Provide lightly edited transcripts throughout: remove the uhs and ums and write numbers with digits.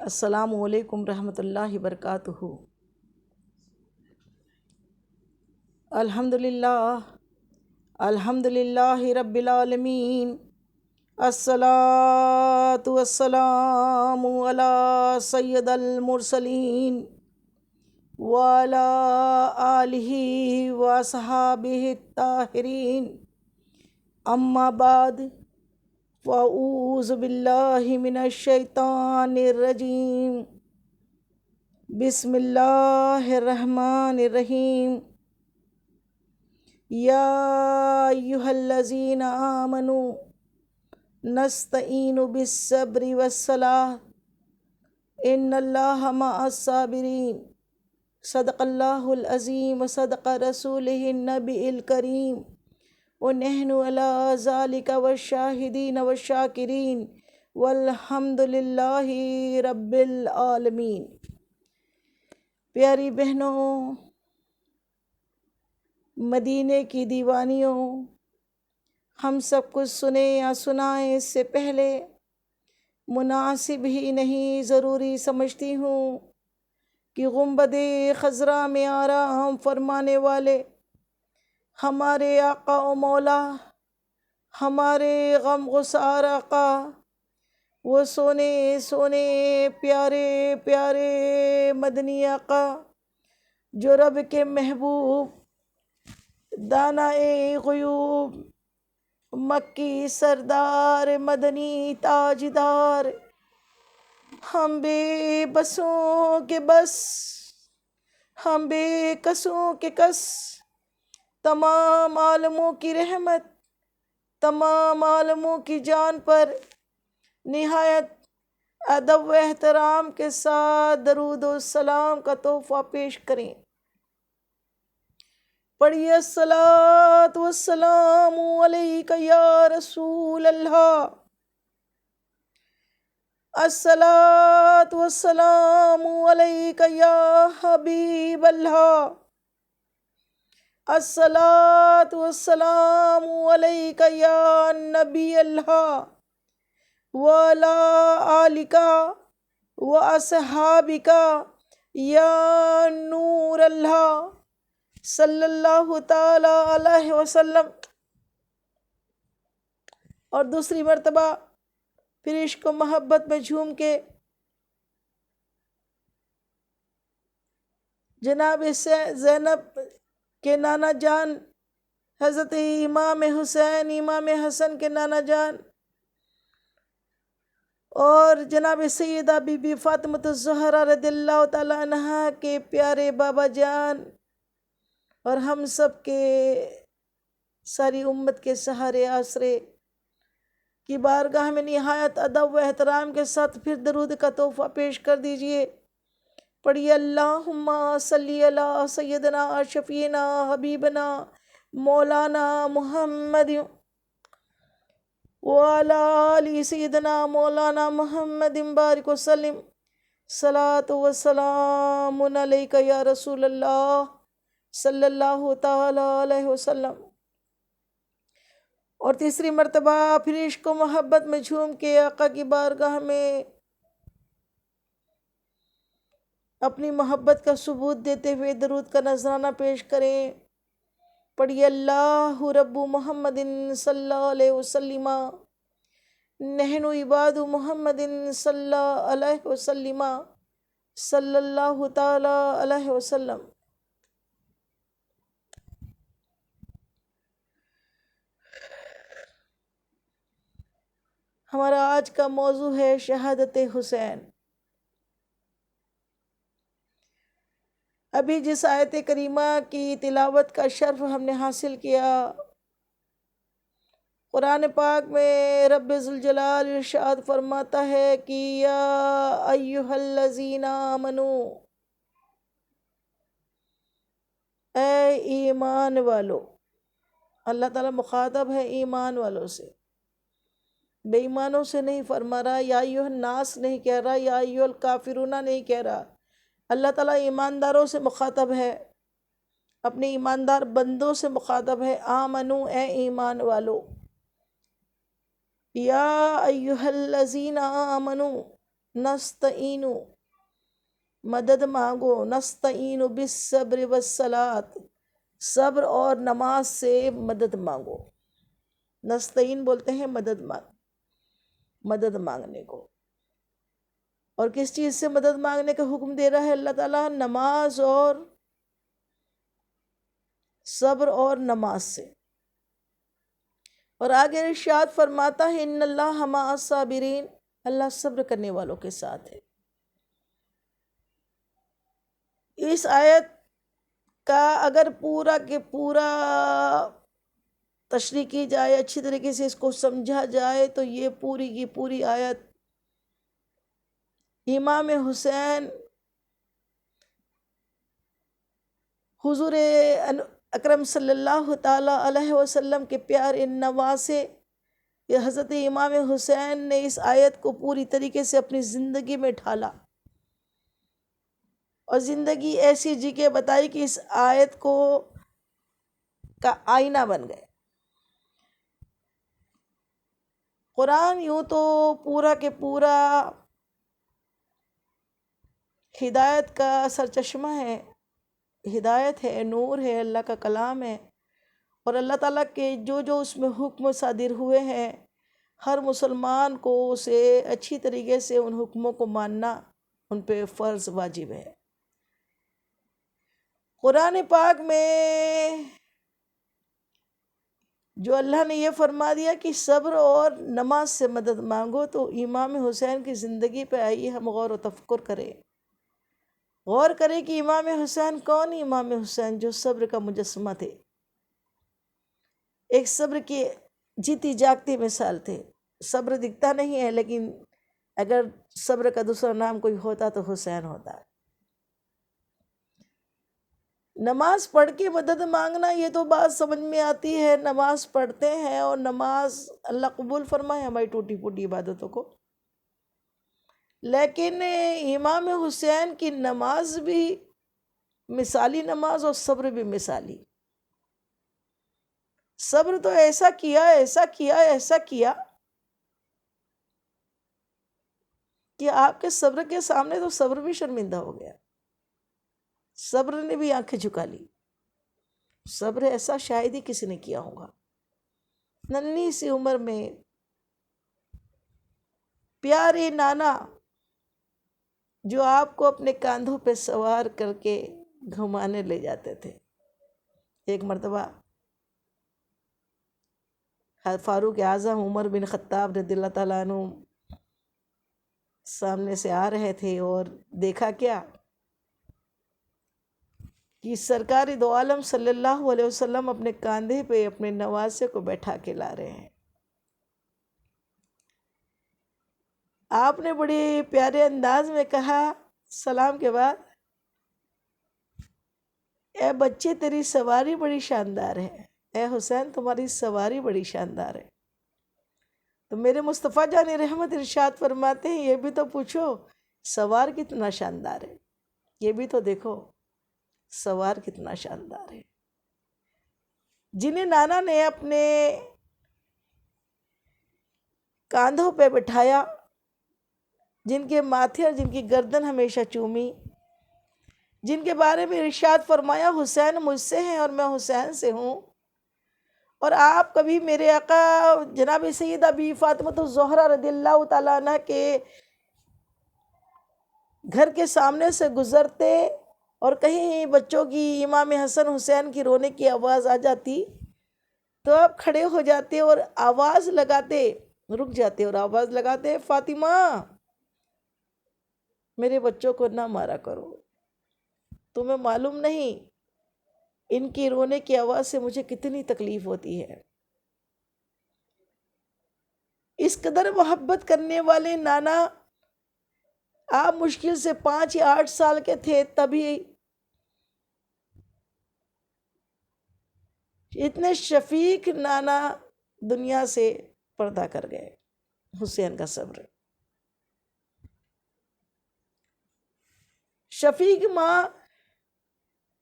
السلام علیکم رحمۃ اللہ وبرکاتہ۔ الحمدللہ رب العالمین، الصلاۃ والسلام علی سید المرسلین وعلی آلہ وصحابہ الطاہرین، اما بعد فاعوذ باللہ من الشیطان الرجیم، بسم اللہ الرحمن الرحیم۔ یا ایھا الذین آمنوا نستعین بالصبر والصلاۃ ان اللہ مع الصابرین، صدق اللہ العظیم وصدق رسولہ النبی الکریم، ونحن علی ذلک والشاہدین والشاکرین والحمد للہ رب العالمین۔ پیاری بہنوں، مدینے کی دیوانیوں، ہم سب کچھ سنیں یا سنائیں اس سے پہلے مناسب ہی نہیں ضروری سمجھتی ہوں کہ گنبد خضرا میں آرام فرمانے والے ہمارے آقا و مولا، ہمارے غم گسار آقا، وہ سونے سونے پیارے پیارے مدنی آقا، جو رب کے محبوب، دانائے غیوب، مکی سردار، مدنی تاجدار، ہم بے بسوں کے بس، ہم بے کسوں کے کس، تمام عالموں کی رحمت، تمام عالموں کی جان پر نہایت ادب و احترام کے ساتھ درود و سلام کا تحفہ پیش کریں۔ پڑھیے الصلاۃ والسلام علیک یا رسول اللہ، الصلاۃ والسلام علیک یا حبیب اللہ، الصلاۃ والسلام علیک یا نبی اللہ، وعلی آلک واصحابک یا نور اللہ، صلی اللہ تعالی علیہ وسلم۔ اور دوسری مرتبہ پھر عشق و محبت میں جھوم کے جناب زینب کے نانا جان حضرت امام حسین، امام حسن کے نانا جان، اور جناب سیدہ بی بی فاطمہ الزہرا رضی اللہ تعالی عنہا کے پیارے بابا جان، اور ہم سب کے ساری امت کے سہارے آسرے کی بارگاہ میں نہایت ادب و احترام کے ساتھ پھر درود کا تحفہ پیش کر دیجئے۔ پڑھیے اللہم صلی علی سیدنا شفیعنا حبیبنا مولانا محمد وعلی آل سیدنا مولانا محمد بارک وسلم، صلاۃ وسلام علیک یا رسول اللہ صلی اللہ تعالی علیہ وسلم۔ اور تیسری مرتبہ پھر عشق و محبت میں جھوم کے آقا کی بارگاہ میں اپنی محبت کا ثبوت دیتے ہوئے درود کا نذرانہ پیش کریں۔ پڑھیے اللہ رب محمد صلی اللہ علیہ وسلم، نحن عباد محمد صلی اللہ علیہ وسلم، صلی اللہ تعالی علیہ وسلم۔ ہمارا آج کا موضوع ہے شہادت حسین۔ ابھی جس آیت کریمہ کی تلاوت کا شرف ہم نے حاصل کیا، قرآن پاک میں رب ذوالجلال ارشاد فرماتا ہے کہ یا ایھا الذین آمنوا، اے ایمان والو۔ اللہ تعالیٰ مخاطب ہے ایمان والوں سے، بے ایمانوں سے نہیں فرما رہا، یا ایھا الناس نہیں کہہ رہا، یا ایھا الکافرون نہیں کہہ رہا۔ اللہ تعالیٰ ایمانداروں سے مخاطب ہے، اپنے ایماندار بندوں سے مخاطب ہے۔ آمنو، اے ایمان والو، یا ایھا الذین آمنو، نستعین، مدد مانگو، نستعین بالصبر والصلاۃ، صبر اور نماز سے مدد مانگو۔ نستعین بولتے ہیں مدد مانگنے کو۔ اور کس چیز سے مدد مانگنے کا حکم دے رہا ہے اللہ تعالیٰ؟ نماز اور صبر اور نماز سے۔ اور آگے ارشاد فرماتا ہے ان اللہ مع الصابرین، اللہ صبر کرنے والوں کے ساتھ ہے۔ اس آیت کا اگر پورا کے پورا تشریح کی جائے، اچھی طریقے سے اس کو سمجھا جائے، تو یہ پوری کی پوری آیت امام حسین حضور اکرم صلی اللہ تعالی علیہ وسلم کے پیارے نواسے یہ حضرت امام حسین نے اس آیت کو پوری طریقے سے اپنی زندگی میں ڈھالا، اور زندگی ایسی جی کے بتائی کہ اس آیت کو کا آئینہ بن گئے۔ قرآن یوں تو پورا کے پورا ہدایت کا سرچشمہ ہے، ہدایت ہے، نور ہے، اللہ کا کلام ہے، اور اللہ تعالیٰ کے جو اس میں حکم صادر ہوئے ہیں، ہر مسلمان کو اسے اچھی طریقے سے ان حکموں کو ماننا ان پہ فرض واجب ہے۔ قرآن پاک میں جو اللہ نے یہ فرما دیا کہ صبر اور نماز سے مدد مانگو، تو امام حسین کی زندگی پہ آئیے ہم غور و تفکر کریں، غور کریں کہ امام حسین کون؟ امام حسین جو صبر کا مجسمہ تھے، ایک صبر کی جیتی جاگتی مثال تھے۔ صبر دکھتا نہیں ہے، لیکن اگر صبر کا دوسرا نام کوئی ہوتا تو حسین ہوتا۔ نماز پڑھ کے مدد مانگنا یہ تو بات سمجھ میں آتی ہے، نماز پڑھتے ہیں اور نماز اللہ قبول فرمائے ہماری ٹوٹی پھوٹی عبادتوں کو، لیکن امام حسین کی نماز بھی مثالی نماز اور صبر بھی مثالی۔ صبر تو ایسا کیا کہ آپ کے صبر کے سامنے تو صبر بھی شرمندہ ہو گیا، صبر نے بھی آنکھیں جھکا لی۔ صبر ایسا شاید ہی کسی نے کیا ہوگا۔ ننھی سی عمر میں پیارے نانا جو آپ کو اپنے کاندھوں پہ سوار کر کے گھمانے لے جاتے تھے، ایک مرتبہ فاروق اعظم عمر بن خطاب رضی اللہ تعالیٰ عنہ سامنے سے آ رہے تھے، اور دیکھا کیا کہ سرکار دو عالم صلی اللہ علیہ وسلم اپنے کاندھے پہ اپنے نواسے کو بیٹھا کے لا رہے ہیں۔ آپ نے بڑے پیارے انداز میں کہا سلام کے بعد، اے بچے تیری سواری بڑی شاندار ہے، اے حسین تمہاری سواری بڑی شاندار ہے۔ تو میرے مصطفیٰ جان رحمت ارشاد فرماتے ہیں یہ بھی تو پوچھو سوار کتنا شاندار ہے، یہ بھی تو دیکھو سوار کتنا شاندار ہے۔ جنہیں نانا نے اپنے کاندھوں پہ بٹھایا، جن کے ماتھے اور جن کی گردن ہمیشہ چومی، جن کے بارے میں ارشاد فرمایا حسین مجھ سے ہیں اور میں حسین سے ہوں، اور آپ کبھی میرے آقا جناب سیدہ بی فاطمہ الزہرا رضی اللہ تعالیٰ عنہ کے گھر کے سامنے سے گزرتے اور کہیں بچوں کی امام حسن حسین کی رونے کی آواز آ جاتی تو آپ کھڑے ہو جاتے اور آواز لگاتے، رک جاتے اور آواز لگاتے، فاطمہ میرے بچوں کو نہ مارا کرو، تمہیں معلوم نہیں ان کی رونے کی آواز سے مجھے کتنی تکلیف ہوتی ہے۔ اس قدر محبت کرنے والے نانا، آپ مشکل سے 5 یا 8 سال کے تھے تبھی اتنے شفیق نانا دنیا سے پردہ کر گئے۔ حسین کا صبر، شفیق ماں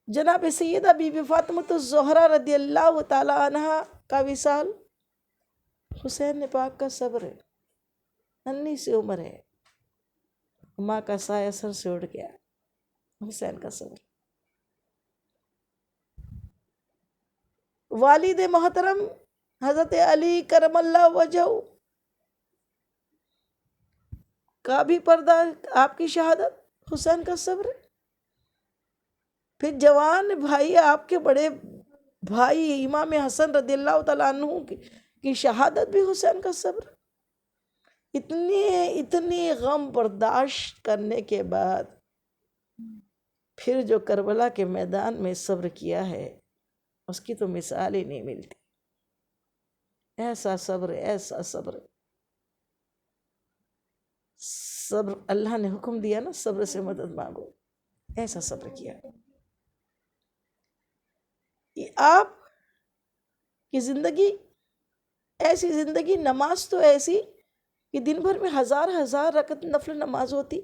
جناب سیدہ بی بی فاطمہ الزہرا رضی اللہ تعالی عنہ کا وصال حسین پاک کا صبر ہے، ننھی سی عمر ہے۔ ماں کا سایہ سر سے اڑ گیا، حسین کا صبر۔ والد محترم حضرت علی کرم اللہ وجہ کا بھی پردہ آپ کی شہادت، حسین کا صبر۔ پھر جوان بھائی آپ کے بڑے بھائی امام حسن رضی اللہ تعالیٰ عنہ کی شہادت بھی حسین کا صبر۔ اتنی غم برداشت کرنے کے بعد پھر جو کربلا کے میدان میں صبر کیا ہے اس کی تو مثال ہی نہیں ملتی۔ ایسا صبر، ایسا صبر، صبر اللہ نے حکم دیا نا صبر سے مدد مانگو، ایسا صبر کیا۔ آپ کی زندگی ایسی زندگی، نماز تو ایسی کہ دن بھر میں ہزار رکعت نفل نماز ہوتی،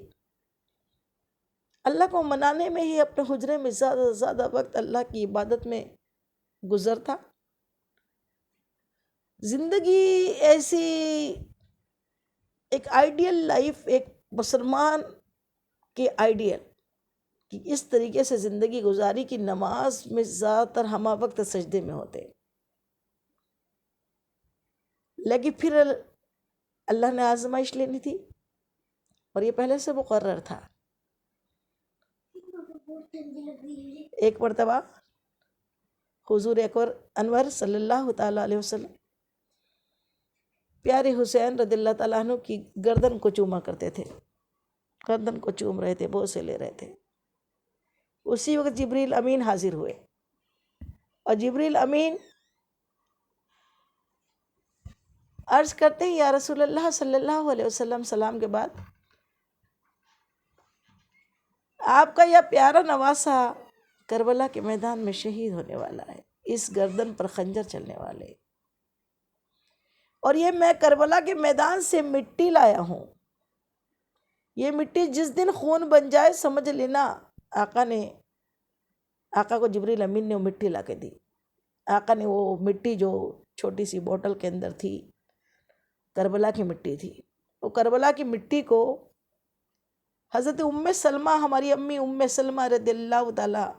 اللہ کو منانے میں ہی اپنے حجرے میں زیادہ سے زیادہ وقت اللہ کی عبادت میں گزرتا۔ زندگی ایسی ایک آئیڈیل لائف، ایک مسلمان کے آئیڈیل کہ اس طریقے سے زندگی گزاری کی نماز میں زیادہ تر ہمہ وقت سجدے میں ہوتے، لیکن پھر اللہ نے آزمائش لینی تھی اور یہ پہلے سے مقرر تھا۔ ایک مرتبہ حضور اکبر انور صلی اللہ تعالیٰ علیہ وسلم پیارے حسین رضی اللہ تعالیٰ عنہ کی گردن کو چوما کرتے تھے، گردن کو چوم رہے تھے، بوسے لے رہے تھے۔ اسی وقت جبریل امین حاضر ہوئے اور جبریل امین عرض کرتے ہیں یا رسول اللہ صلی اللہ علیہ وسلم، سلام کے بعد آپ کا یہ پیارا نواسا کربلا کے میدان میں شہید ہونے والا ہے، اس گردن پر خنجر چلنے والے، اور یہ میں کربلا کے میدان سے مٹی لایا ہوں، یہ مٹی جس دن خون بن جائے سمجھ لینا آقا کو جبریل امین نے وہ مٹی لا کے دی۔ آقا نے وہ مٹی جو چھوٹی سی بوٹل کے اندر تھی، کربلا کی مٹی تھی، وہ کربلا کی مٹی کو حضرت ام سلمہ، ہماری امی ام سلمہ رضی اللہ تعالیٰ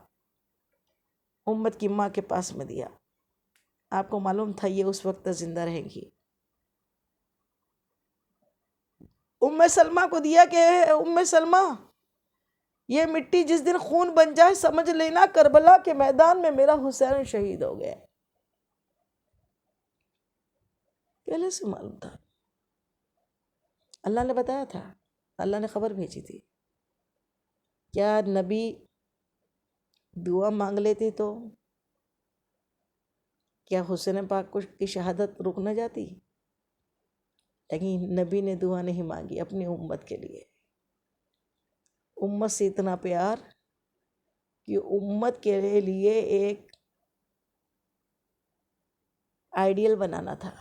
امت کی ماں کے پاس میں دیا۔ آپ کو معلوم تھا یہ اس وقت زندہ رہیں گی۔ ام سلمہ کو دیا کہ ام سلمہ یہ مٹی جس دن خون بن جائے سمجھ لینا کربلا کے میدان میں میرا حسین شہید ہو گیا۔ پہلے سے معلوم تھا، اللہ نے بتایا تھا، اللہ نے خبر بھیجی تھی۔ کیا نبی دعا مانگ لیتے تو کیا حسین پاک کی شہادت رک نہ جاتی؟ لیکن نبی نے دعا نہیں مانگی اپنی امت کے لیے، امت سے اتنا پیار کہ امت کے لیے ایک آئیڈیل بنانا تھا۔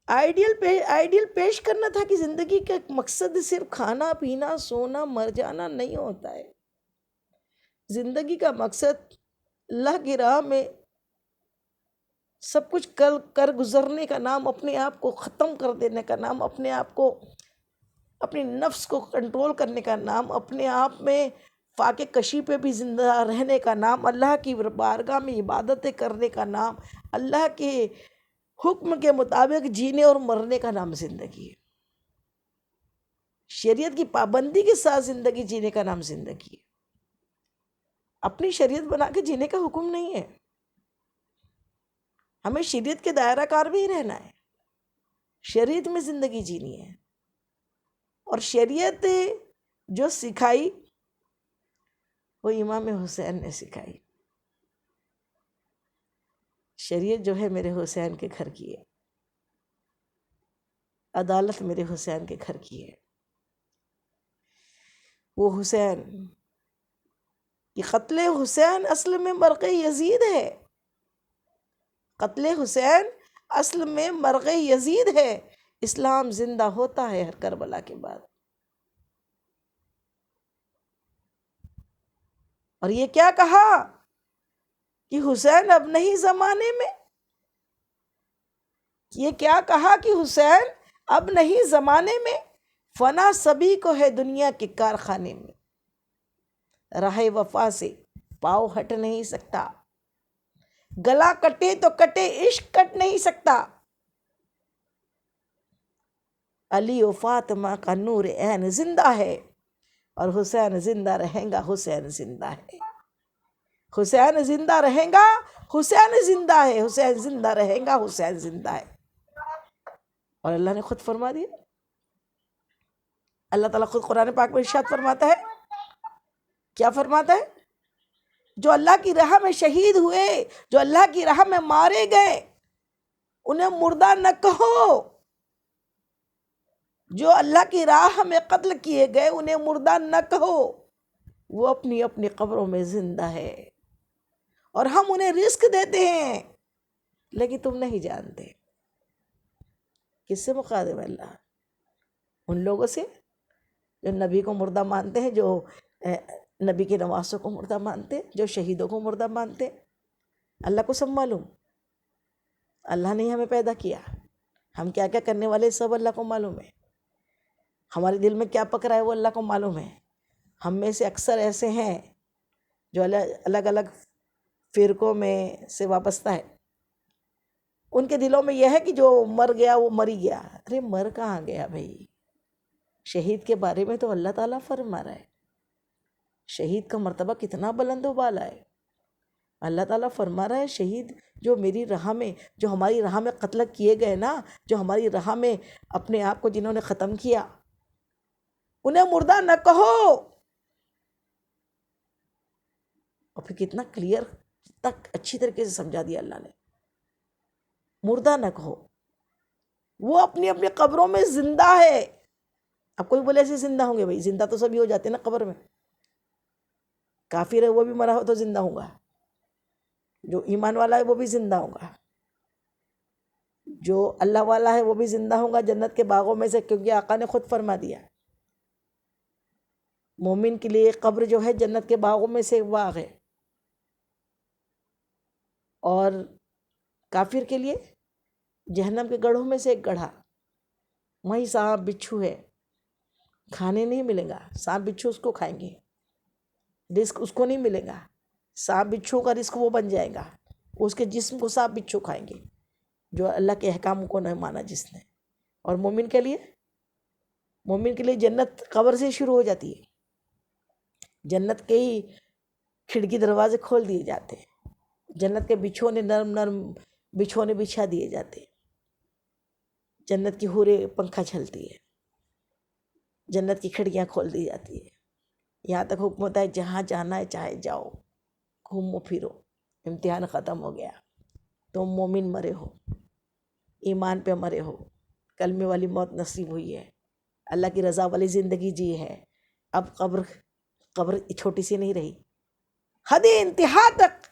آئیڈیل پیش کرنا تھا کہ زندگی کا مقصد صرف کھانا پینا سونا مر جانا نہیں ہوتا ہے۔ زندگی کا مقصد اللہ کی راہ میں سب کچھ کر گزرنے کا نام، اپنے آپ کو ختم کر دینے کا نام، اپنے آپ کو، اپنی نفس کو کنٹرول کرنے کا نام، اپنے آپ میں فاقے کشی پہ بھی زندہ رہنے کا نام، اللہ کی بارگاہ میں عبادتیں کرنے کا نام، اللہ کے حکم کے مطابق جینے اور مرنے کا نام زندگی ہے۔ شریعت کی پابندی کے ساتھ زندگی جینے کا نام زندگی ہے۔ اپنی شریعت بنا کے جینے کا حکم نہیں ہے، ہمیں شریعت کے دائرہ کار میں ہی رہنا ہے، شریعت میں زندگی جینی ہے۔ اور شریعت جو سکھائی وہ امام حسین نے سکھائی۔ شریعت جو ہے میرے حسین کے گھر کی ہے، عدالت میرے حسین کے گھر کی ہے۔ وہ حسین کہ قتل حسین اصل میں مرغ یزید ہے، قتل حسین اصل میں مرغ یزید ہے۔ اسلام زندہ ہوتا ہے ہر کربلا کے بعد۔ اور یہ کیا کہا کہ حسین اب نہیں زمانے میں، یہ کیا کہا کہ حسین اب نہیں زمانے میں فنا سبھی کو ہے دنیا کے کارخانے میں، راہ وفا سے پاؤ ہٹ نہیں سکتا، گلا کٹے تو کٹے عشق کٹ نہیں سکتا، علی و فاطمہ کا نور عین زندہ ہے، اور حسین زندہ رہیں گا، حسین زندہ ہے، حسین زندہ رہیں گا، حسین زندہ ہے، حسین زندہ رہیں گا، حسین زندہ ہے۔ اور اللہ نے خود فرما دیا، اللہ تعالیٰ خود قرآن پاک میں ارشاد فرماتا ہے، کیا فرماتا ہے؟ جو اللہ کی راہ میں شہید ہوئے، جو اللہ کی راہ میں مارے گئے، انہیں مردہ نہ کہو، جو اللہ کی راہ میں قتل کیے گئے انہیں مردہ نہ کہو، وہ اپنی اپنی قبروں میں زندہ ہے، اور ہم انہیں رزق دیتے ہیں لیکن تم نہیں جانتے۔ کس سے مخاطب ہے اللہ؟ ان لوگوں سے جو نبی کو مردہ مانتے ہیں، جو نبی کے نواسوں کو مردہ مانتے، جو شہیدوں کو مردہ مانتے۔ اللہ کو سب معلوم، اللہ نے ہمیں پیدا کیا، ہم کیا کیا کرنے والے سب اللہ کو معلوم ہے، ہمارے دل میں کیا پک رہا ہے وہ اللہ کو معلوم ہے۔ ہم میں سے اکثر ایسے ہیں جو الگ الگ فرقوں میں سے وابستہ ہے، ان کے دلوں میں یہ ہے کہ جو مر گیا وہ مر ہی گیا۔ ارے مر کہاں گیا بھائی؟ شہید کے بارے میں تو اللہ تعالیٰ فرما رہا ہے، شہید کا مرتبہ کتنا بلند و بالا ہے۔ اللہ تعالیٰ فرما رہا ہے شہید جو میری راہ میں، جو ہماری راہ میں قتل کیے گئے نا، جو ہماری راہ میں اپنے آپ کو جنہوں نے ختم کیا، انہیں مردہ نہ کہو۔ اور پھر کتنا کلیئر تک اچھی طریقے سے سمجھا دیا اللہ نے، مردہ نہ کہو، وہ اپنی اپنی قبروں میں زندہ ہے۔ اب کوئی بولے ایسے زندہ ہوں گے؟ بھائی زندہ تو سبھی ہو جاتے ہیں نا قبر میں، کافر ہے وہ بھی مرا ہو تو زندہ ہوں گا، جو ایمان والا ہے وہ بھی زندہ ہوگا، جو اللہ والا ہے وہ بھی زندہ ہوگا جنت کے باغوں میں سے، کیونکہ آقا نے خود فرما دیا مومن کے لیے قبر جو ہے جنت کے باغوں میں سے ایک باغ ہے، اور کافر کے لیے جہنم کے گڑھوں میں سے ایک گڑھا، وہیں سانپ بچھو ہے، کھانے نہیں ملے گا، سانپ بچھو اس کو کھائیں گے، رزق اس کو نہیں ملے گا، سانپ بچھو کا رزق وہ بن جائے گا، اس کے جسم کو سانپ بچھو کھائیں گے جو اللہ کے احکام کو نہ مانا جس نے۔ اور مومن کے لیے جنت قبر سے شروع ہو جاتی ہے، جنت کے ہی کھڑکی دروازے کھول دیے جاتے ہیں، جنت کے بچھونے نرم نرم بچھونے بچھا دیے جاتے ہیں، جنت کی حوریں پنکھا جھلتی ہے، جنت کی کھڑکیاں کھول دی جاتی ہے، یہاں تک حکم ہوتا ہے جہاں جانا ہے چاہے جاؤ، گھومو پھرو، امتحان ختم ہو گیا، تم مومن مرے ہو، ایمان پہ مرے ہو، کلمے والی موت نصیب ہوئی ہے، اللہ کی رضا والی زندگی جی ہے، اب قبر چھوٹی سی نہیں رہی، حد انتہا تک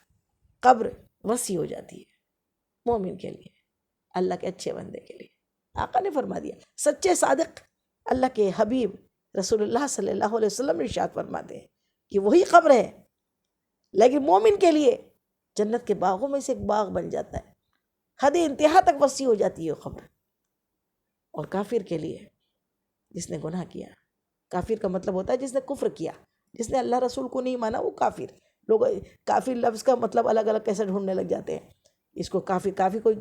قبر وسیع ہو جاتی ہے مومن کے لیے، اللہ کے اچھے بندے کے لیے۔ آقا نے فرما دیا، سچے صادق اللہ کے حبیب رسول اللہ صلی اللہ علیہ وسلم ارشاد فرماتے ہیں کہ وہی قبر ہے، لیکن مومن کے لیے جنت کے باغوں میں سے ایک باغ بن جاتا ہے، حد انتہا تک وسیع ہو جاتی ہے قبر۔ اور کافر کے لیے جس نے گناہ کیا، کافر کا مطلب ہوتا ہے جس نے کفر کیا، جس نے اللہ رسول کو نہیں مانا وہ کافر۔ لوگ کافر لفظ کا مطلب الگ الگ کیسے ڈھونڈنے لگ جاتے ہیں، اس کو کافر کوئی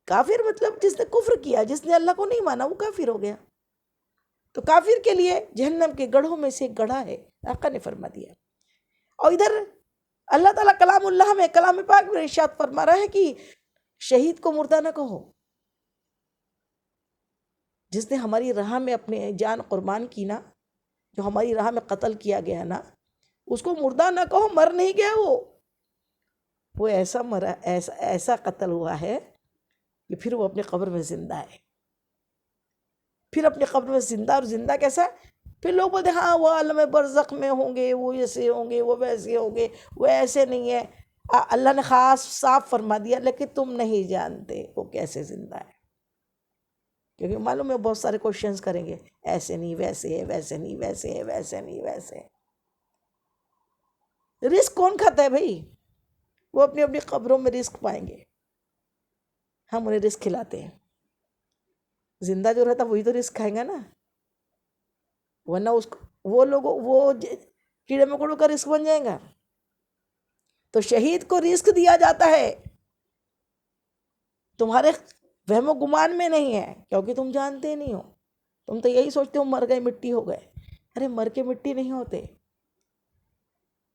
کافر مطلب جس نے کفر کیا، جس نے اللہ کو نہیں مانا وہ کافر ہو گیا۔ تو کافر کے لیے جہنم کے گڑھوں میں سے ایک گڑھا ہے، آقا نے فرما دیا۔ اور ادھر اللہ تعالیٰ کلام اللہ میں، کلام پاک میں ارشاد فرما رہا ہے کہ شہید کو مردہ نہ کہو، جس نے ہماری راہ میں اپنے جان قربان کی نا، جو ہماری راہ میں قتل کیا گیا نا، اس کو مردہ نہ کہو، مر نہیں گیا وہ ایسا مرا، ایسا قتل ہوا ہے کہ پھر وہ اپنے قبر میں زندہ ہے، پھر اپنے قبر میں زندہ۔ اور زندہ کیسا؟ پھر لوگ بولتے ہیں ہاں وہ عالم برزخ میں ہوں گے، وہ ایسے ہوں گے، وہ ویسے ہوں گے، وہ ایسے نہیں ہے۔ اللہ نے خاص صاف فرما دیا لیکن تم نہیں جانتے وہ کیسے زندہ ہے، کیونکہ معلوم ہے بہت سارے کوشچنز کریں گے، ایسے نہیں ویسے ہے، ویسے نہیں ویسے ہے، ویسے نہیں ویسے ہے۔ رزق کون کھاتا ہے بھائی؟ وہ اپنی اپنی قبروں میں رزق پائیں گے، ہم انہیں رزق کھلاتے ہیں۔ زندہ جو رہتا وہی تو رزق کھائیں گا نا، ورنہ وہ کیڑے مکوڑوں کا رزق بن جائے گا. تو شہید کو رزق دیا جاتا ہے، تمہارے وہم و گمان میں نہیں ہے، کیونکہ تم جانتے نہیں ہو. تم تو یہی سوچتے ہو مر گئے مٹی ہو گئے. ارے مر کے مٹی نہیں ہوتے،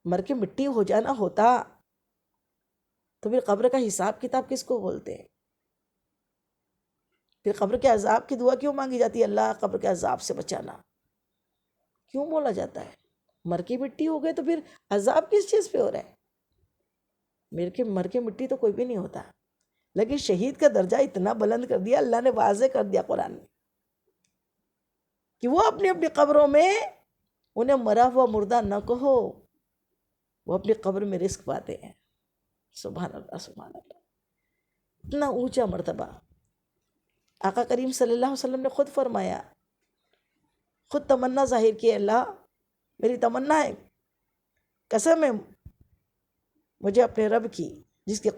مر کے مٹی ہو جانا ہوتا تو پھر قبر کا حساب کتاب کس کو بولتے ہیں؟ پھر قبر کے عذاب کی دعا کیوں مانگی جاتی ہے؟ اللہ قبر کے عذاب سے بچانا کیوں بولا جاتا ہے؟ مر کے مٹی ہو گئے تو پھر عذاب کس چیز پہ ہو رہا ہے؟ مر کے مٹی تو کوئی بھی نہیں ہوتا، لیکن شہید کا درجہ اتنا بلند کر دیا اللہ نے، واضح کر دیا قرآن میں کہ وہ اپنی اپنی قبروں میں، انہیں مرا ہوا مردہ نہ کہو، وہ اپنی قبر میں رزق پاتے ہیں. سبحان اللہ سبحان اللہ، اتنا اونچا مرتبہ. آقا کریم صلی اللہ علیہ وسلم نے خود فرمایا، خود تمنا ظاہر کی، اللہ میری تمنا ہے، قسم ہے مجھے اپنے رب کی جس کی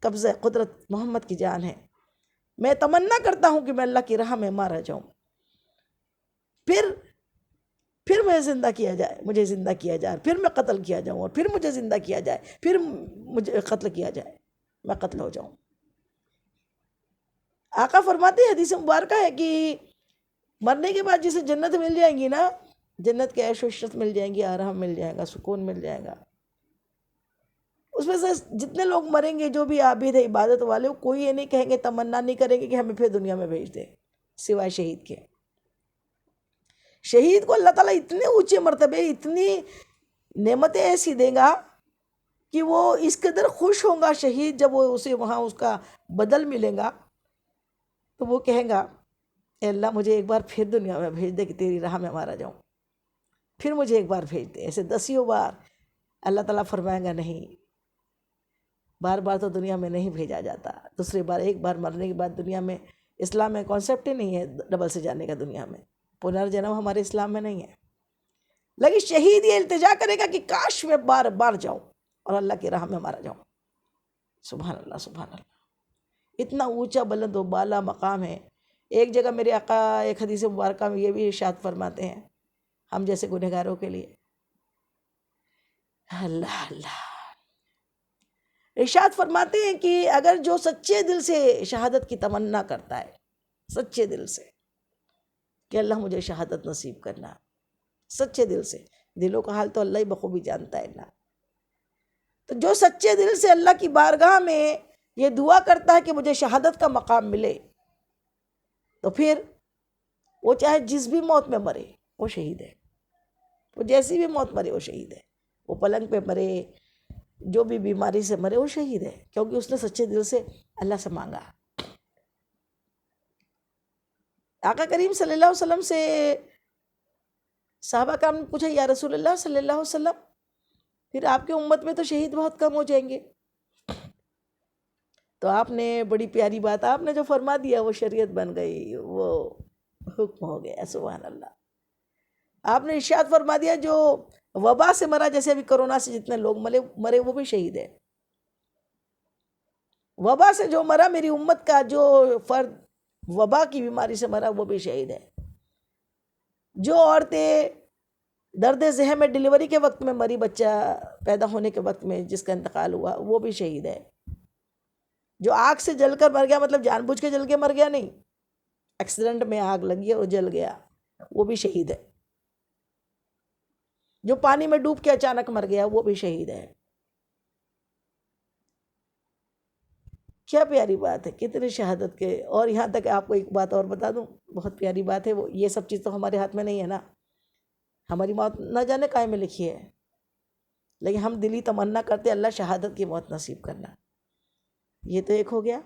قبضہ قدرت محمد کی جان ہے، میں تمنا کرتا ہوں کہ میں اللہ کی راہ میں مارا جاؤں، پھر میں زندہ کیا جائے، مجھے زندہ کیا جائے، پھر میں قتل کیا جاؤں، اور پھر مجھے زندہ کیا جائے، پھر مجھے قتل کیا جائے، میں قتل ہو جاؤں. آقا فرماتے ہیں، حدیث مبارکہ ہے کہ مرنے کے بعد جسے جنت مل جائیں گی نا، جنت کے عیش و عشرت مل جائیں گی، آرام مل جائے گا، سکون مل جائے گا. اس میں سے جتنے لوگ مریں گے جو بھی عابد ہے، عبادت والے، کوئی یہ نہیں کہیں گے، تمنا نہیں کریں گے کہ ہمیں پھر دنیا میں بھیج دے، سوائے شہید کے. شہید کو اللہ تعالیٰ اتنے اونچے مرتبے، اتنی نعمتیں ایسی دے گا کہ وہ اس قدر خوش ہوں گا شہید، جب وہ اسے وہاں اس کا بدل ملے گا تو وہ کہے گا، اے اللہ مجھے ایک بار پھر دنیا میں بھیج دے کہ تیری راہ میں مارا جاؤں، پھر مجھے ایک بار بھیج دے. ایسے 10 بار. اللہ تعالیٰ فرمائے گا نہیں، بار بار تو دنیا میں نہیں بھیجا جاتا، دوسری بار ایک بار مرنے کے بعد دنیا میں، اسلام میں کانسیپٹ ہی نہیں ہے ڈبل سے جانے کا، دنیا میں پنرجنم ہمارے اسلام میں نہیں ہے. لیکن شہید یہ التجا کرے گا کہ کاش میں بار بار جاؤں اور اللہ کی راہ میں مارا جاؤں. سبحان اللہ سبحان اللہ، اتنا اونچا بلند و بالا مقام ہے. ایک جگہ میرے آقا ایک حدیث مبارکہ میں یہ بھی ارشاد فرماتے ہیں ہم جیسے گنہگاروں کے لیے، اللہ اللہ، ارشاد فرماتے ہیں کہ اگر جو سچے دل سے شہادت کی تمنا کرتا ہے، سچے دل سے کہ اللہ مجھے شہادت نصیب کرنا، سچے دل سے، دلوں کا حال تو اللہ ہی بخوبی جانتا ہے نا، تو جو سچے دل سے اللہ کی بارگاہ میں یہ دعا کرتا ہے کہ مجھے شہادت کا مقام ملے، تو پھر وہ چاہے جس بھی موت میں مرے وہ شہید ہے، وہ جیسی بھی موت مرے وہ شہید ہے، وہ پلنگ پہ مرے، جو بھی بیماری سے مرے وہ شہید ہے، کیونکہ اس نے سچے دل سے اللہ سے مانگا. آقا کریم صلی اللہ علیہ وسلم سے صحابہ کرام نے پوچھا، یا رسول اللہ صلی اللہ علیہ وسلم، پھر آپ کے امت میں تو شہید بہت کم ہو جائیں گے. تو آپ نے بڑی پیاری بات آپ نے جو فرما دیا وہ شریعت بن گئی، وہ حکم ہو گیا. سبحان اللہ. آپ نے ارشاد فرما دیا جو وبا سے مرا، جیسے ابھی کرونا سے جتنے لوگ مرے وہ بھی شہید ہے. وبا سے جو مرا، میری امت کا جو فرد وبا کی بیماری سے مرا وہ بھی شہید ہے. جو عورتیں درد ذہن میں ڈیلیوری کے وقت میں مری، بچہ پیدا ہونے کے وقت میں جس کا انتقال ہوا وہ بھی شہید ہے. جو آگ سے جل کر مر گیا، مطلب جان بوجھ کے جل کے مر گیا نہیں، ایکسیڈنٹ میں آگ لگی اور جل گیا، وہ بھی شہید ہے. جو پانی میں ڈوب کے اچانک مر گیا وہ بھی شہید ہے. کیا پیاری بات ہے، کتنی شہادت کے. اور یہاں تک آپ کو ایک بات اور بتا دوں، بہت پیاری بات ہے وہ، یہ سب چیز تو ہمارے ہاتھ میں نہیں ہے نا، ہماری موت نہ جانے کائے میں لکھی ہے، لیکن ہم دلی تمنا کرتے اللہ شہادت کی موت نصیب کرنا. یہ تو ایک ہو گیا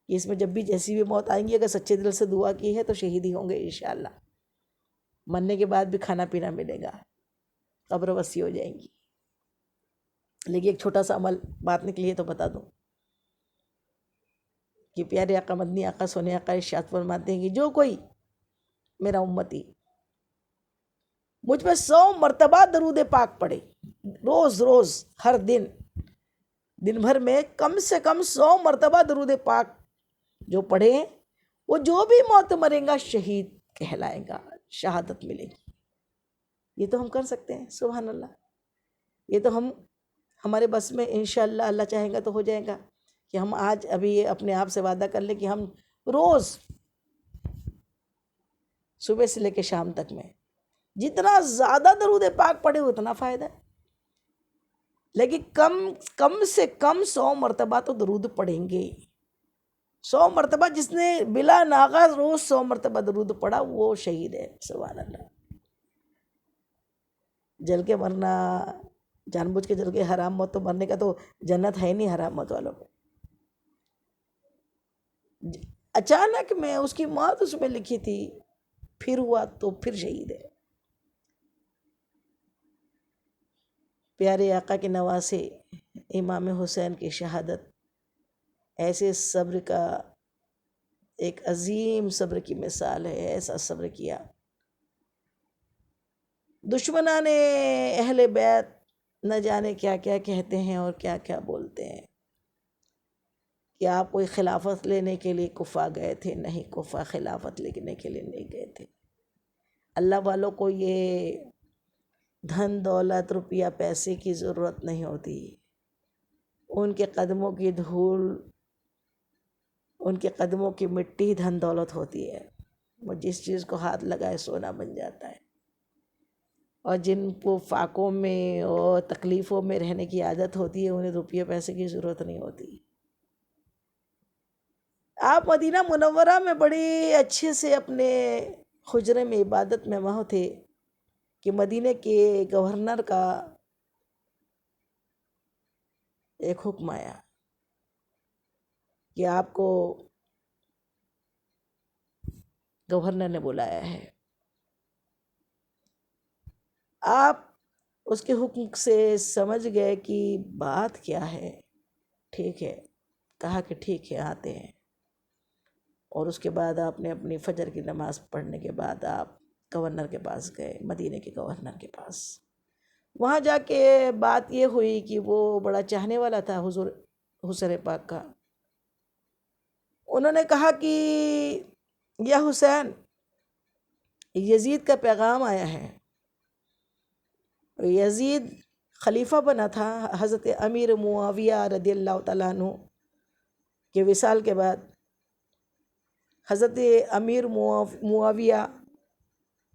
کہ اس میں جب بھی جیسی بھی موت آئیں گی، اگر سچے دل سے دعا کی ہے تو شہید ہی ہوں گے انشاءاللہ. مرنے کے بعد بھی کھانا پینا ملے گا، قبر وسیع ہو جائیں گی. لیکن ایک چھوٹا سا عمل بات نکلی ہے تو بتا دوں کہ پیارے آقا مدنی آقا سونے آقا ارشاد فرماتے ہیں کہ جو کوئی میرا امتی مجھ پہ 100 مرتبہ درود پاک پڑھے، روز روز، ہر دن، دن بھر میں کم سے کم 100 مرتبہ درود پاک جو پڑھے، وہ جو بھی موت مرے گا شہید کہلائے گا، شہادت ملے گی۔ یہ تو ہم کر سکتے ہیں، سبحان اللہ۔ یہ تو ہمارے بس میں انشاءاللہ اللہ چاہیں گا تو ہو جائے گا کہ ہم آج ابھی اپنے آپ سے وعدہ کر لیں کہ ہم روز صبح سے لے کے شام تک میں جتنا زیادہ درود پاک پڑھے اتنا فائدہ ہے، لیکن کم سے کم 100 مرتبہ تو درود پڑھیں گے۔ 100 مرتبہ جس نے بلا ناغہ روز 100 مرتبہ درود پڑھا وہ شہید ہے، سبحان اللہ۔ جل کے مرنا، جان بوجھ کے جل کے حرام موت تو مرنے کا تو جنت ہے نہیں حرام موت والوں کو۔ اچانک میں اس کی موت اس میں لکھی تھی، پھر ہوا تو پھر شہید ہے۔ پیارے آقا کے نواسے امام حسین کی شہادت ایسے صبر کا ایک عظیم صبر کی مثال ہے، ایسا صبر کیا۔ دشمنان اہل بیت نہ جانے کیا کیا کہتے ہیں اور کیا کیا بولتے ہیں کہ آپ کوئی خلافت لینے کے لیے کوفہ گئے تھے، نہیں، کوفہ خلافت لینے کے لیے نہیں گئے تھے۔ اللہ والوں کو یہ دھن دولت روپیہ پیسے کی ضرورت نہیں ہوتی، ان کے قدموں کی دھول، ان کے قدموں کی مٹی دھن دولت ہوتی ہے۔ وہ جس چیز کو ہاتھ لگائے سونا بن جاتا ہے، اور جن کو فاقوں میں اور تکلیفوں میں رہنے کی عادت ہوتی ہے انہیں روپیہ پیسے کی ضرورت نہیں ہوتی۔ آپ مدینہ منورہ میں بڑی اچھے سے اپنے حجرے میں عبادت میں وہاں تھے کہ مدینہ کے گورنر کا ایک حکم آیا کہ آپ کو گورنر نے بلایا ہے۔ آپ اس کے حکم سے سمجھ گئے کہ بات کیا ہے، ٹھیک ہے، کہا کہ ٹھیک ہے آتے ہیں۔ اور اس کے بعد آپ نے اپنی فجر کی نماز پڑھنے کے بعد آپ گورنر کے پاس گئے، مدینہ کے گورنر کے پاس۔ وہاں جا کے بات یہ ہوئی کہ وہ بڑا چاہنے والا تھا حضور حسین پاک کا۔ انہوں نے کہا کہ یا حسین، یزید کا پیغام آیا ہے۔ یزید خلیفہ بنا تھا حضرت امیر معاویہ رضی اللہ تعالیٰ عنہ کے وصال کے بعد۔ حضرت امیر معاویہ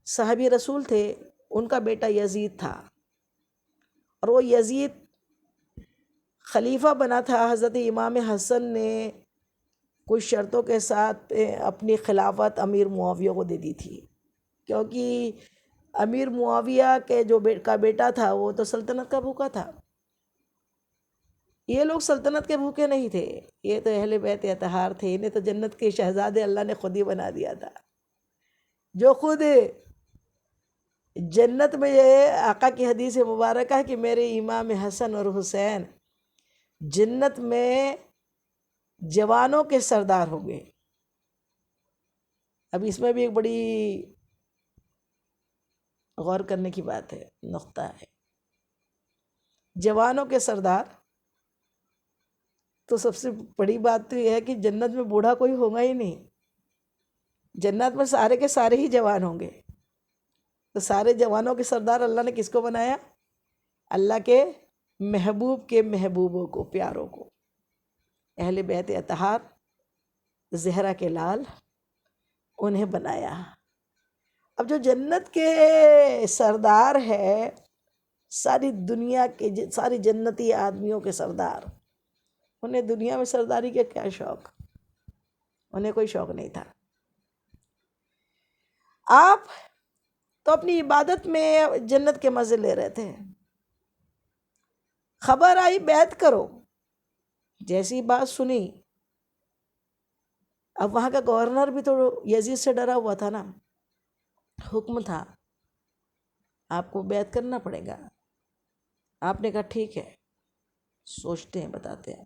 صحابی رسول تھے، ان کا بیٹا یزید تھا، اور وہ یزید خلیفہ بنا تھا۔ حضرت امام حسن نے کچھ شرطوں کے ساتھ اپنی خلافت امیر معاویہ کو دے دی تھی، کیونکہ امیر معاویہ کے جو کا بیٹا تھا وہ تو سلطنت کا بھوکا تھا۔ یہ لوگ سلطنت کے بھوکے نہیں تھے، یہ تو اہل بیت اطہار تھے، انہیں تو جنت کے شہزادے اللہ نے خود ہی بنا دیا تھا۔ جو خود جنت میں آقا کی حدیث مبارکہ ہے کہ میرے امام حسن اور حسین جنت میں جوانوں کے سردار ہوں گے۔ اب اس میں بھی ایک بڑی غور کرنے کی بات ہے، نقطہ ہے۔ جوانوں کے سردار، تو سب سے بڑی بات تو یہ ہے کہ جنت میں بوڑھا کوئی ہوگا ہی نہیں، جنت میں سارے کے سارے ہی جوان ہوں گے۔ تو سارے جوانوں کے سردار اللہ نے کس کو بنایا؟ اللہ کے محبوب کے محبوبوں کو، پیاروں کو، اہل بیت اطہار، زہرا کے لال، انہیں بنایا۔ اب جو جنت کے سردار ہے، ساری دنیا کے ساری جنتی آدمیوں کے سردار، انہیں دنیا میں سرداری کے کیا شوق؟ انہیں کوئی شوق نہیں تھا۔ آپ تو اپنی عبادت میں جنت کے مزے لے رہے تھے، خبر آئی بیعت کرو، جیسی بات سنی، اب وہاں کا گورنر بھی تو یزید سے ڈرا ہوا تھا نا، حکم تھا آپ کو بیعت کرنا پڑے گا۔ آپ نے کہا ٹھیک ہے، سوچتے ہیں، بتاتے ہیں۔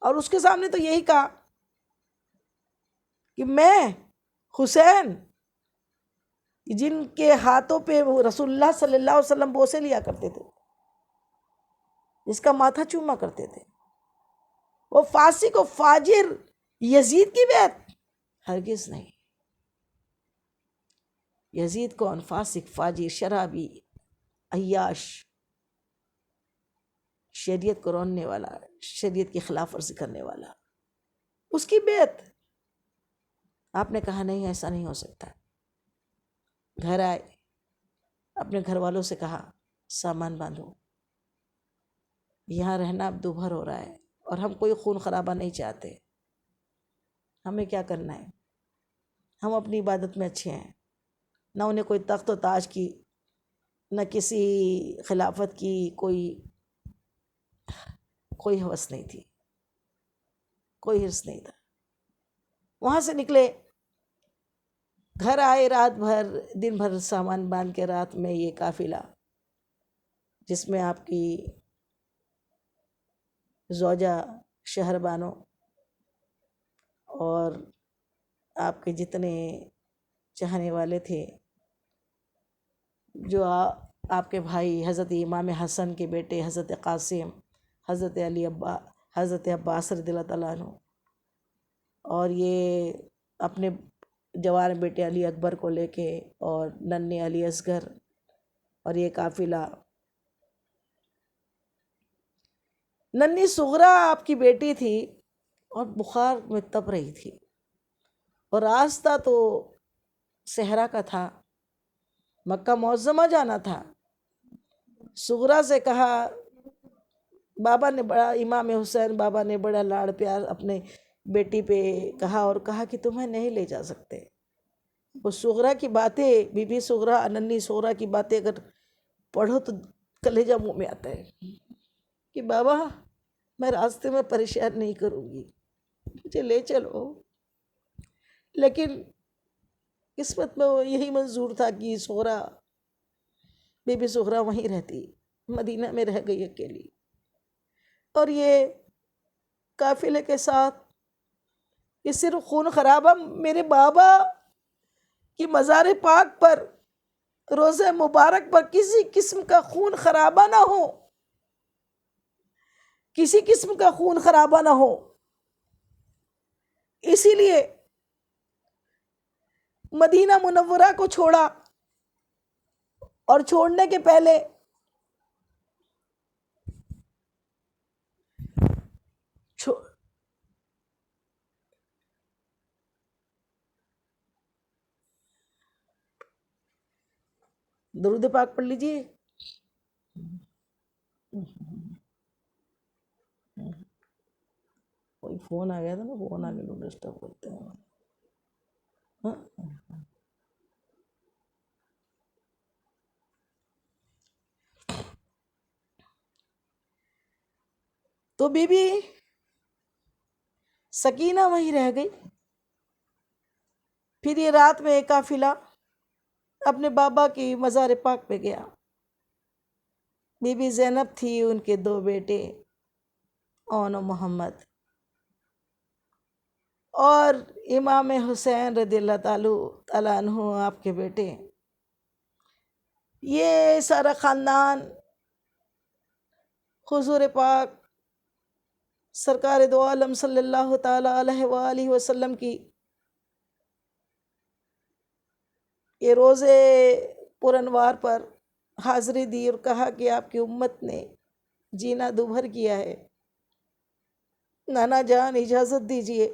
اور اس کے سامنے تو یہی کہا کہ میں حسین، جن کے ہاتھوں پہ رسول اللہ صلی اللہ علیہ وسلم بوسے لیا کرتے تھے، جس کا ماتھا چوما کرتے تھے، وہ فاسق و فاجر یزید کی بیعت؟ ہرگز نہیں۔ یزید کون؟ فاسق، فاجر، شرابی، عیاش، شریعت کو روڑنے والا، شریعت کی خلاف ورزی کرنے والا، اس کی بیعت؟ آپ نے کہا نہیں، ایسا نہیں ہو سکتا۔ گھر آئے، اپنے گھر والوں سے کہا سامان باندھو، یہاں رہنا اب دوبھر ہو رہا ہے اور ہم کوئی خون خرابہ نہیں چاہتے۔ ہمیں کیا کرنا ہے؟ ہم اپنی عبادت میں اچھے ہیں، نہ انہیں کوئی تخت و تاج کی، نہ کسی خلافت کی کوئی ہوس نہیں تھی، کوئی حرص نہیں تھا۔ وہاں سے نکلے، گھر آئے، رات بھر دن بھر سامان باندھ کے رات میں یہ قافلہ جس میں آپ کی زوجہ، شہر بانو اور آپ کے جتنے چاہنے والے تھے، جو آپ کے بھائی حضرت امام حسن کے بیٹے حضرت قاسم، حضرت حضرت عباس رضی اللہ تعالیٰ عنہ، اور یہ اپنے جوان بیٹے علی اکبر کو لے کے اور ننھے علی اصغر، اور یہ قافلہ ننھی صغرا آپ کی بیٹی تھی اور بخار میں تپ رہی تھی، اور راستہ تو صحرا کا تھا، مکہ معظمہ جانا تھا۔ صغرا سے کہا، بابا نے بڑا، امام حسین بابا نے بڑا لاڑ پیار اپنے بیٹی پہ کہا، اور کہا کہ تمہیں نہیں لے جا سکتے۔ وہ صغرا کی باتیں، بی بی صغرا، ننھی صغرا کی باتیں اگر پڑھو تو کلیجہ منہ میں آتا ہے کہ بابا میں راستے میں پریشان نہیں کروں گی، مجھے لے چلو۔ لیکن قسمت میں وہ یہی منظور تھا کہ صغرا، بی بی صغرا وہیں رہتی، مدینہ میں رہ گئی اکیلی، اور یہ قافلے کے ساتھ یہ صرف خون خرابہ میرے بابا کی مزار پاک پر، روزہ مبارک پر کسی قسم کا خون خرابہ نہ ہو، کسی قسم کا خون خرابہ نہ ہو، اسی لیے مدینہ منورہ کو چھوڑا، اور چھوڑنے کے پہلے درود پاک پڑھ لیجیے۔ کوئی فون آ گیا تھا نا، فون آ کے لوگ ڈسٹرب کرتے ہیں۔ تو بی بی سکینہ وہیں رہ گئی۔ پھر یہ رات میں ایک قافلہ اپنے بابا کی مزار پاک پہ گیا۔ بی بی زینب تھی، ان کے دو بیٹے اون و محمد، اور امام حسین رضی اللہ تعالیٰ عنہ آپ کے بیٹے، یہ سارا خاندان حضور پاک سرکار دو عالم صلی اللہ تعالیٰ علیہ وآلہ وسلم کی یہ روزے پرانوار پر حاضری دی اور کہا کہ آپ کی امت نے جینا دوبھر کیا ہے، نانا جان اجازت دیجئے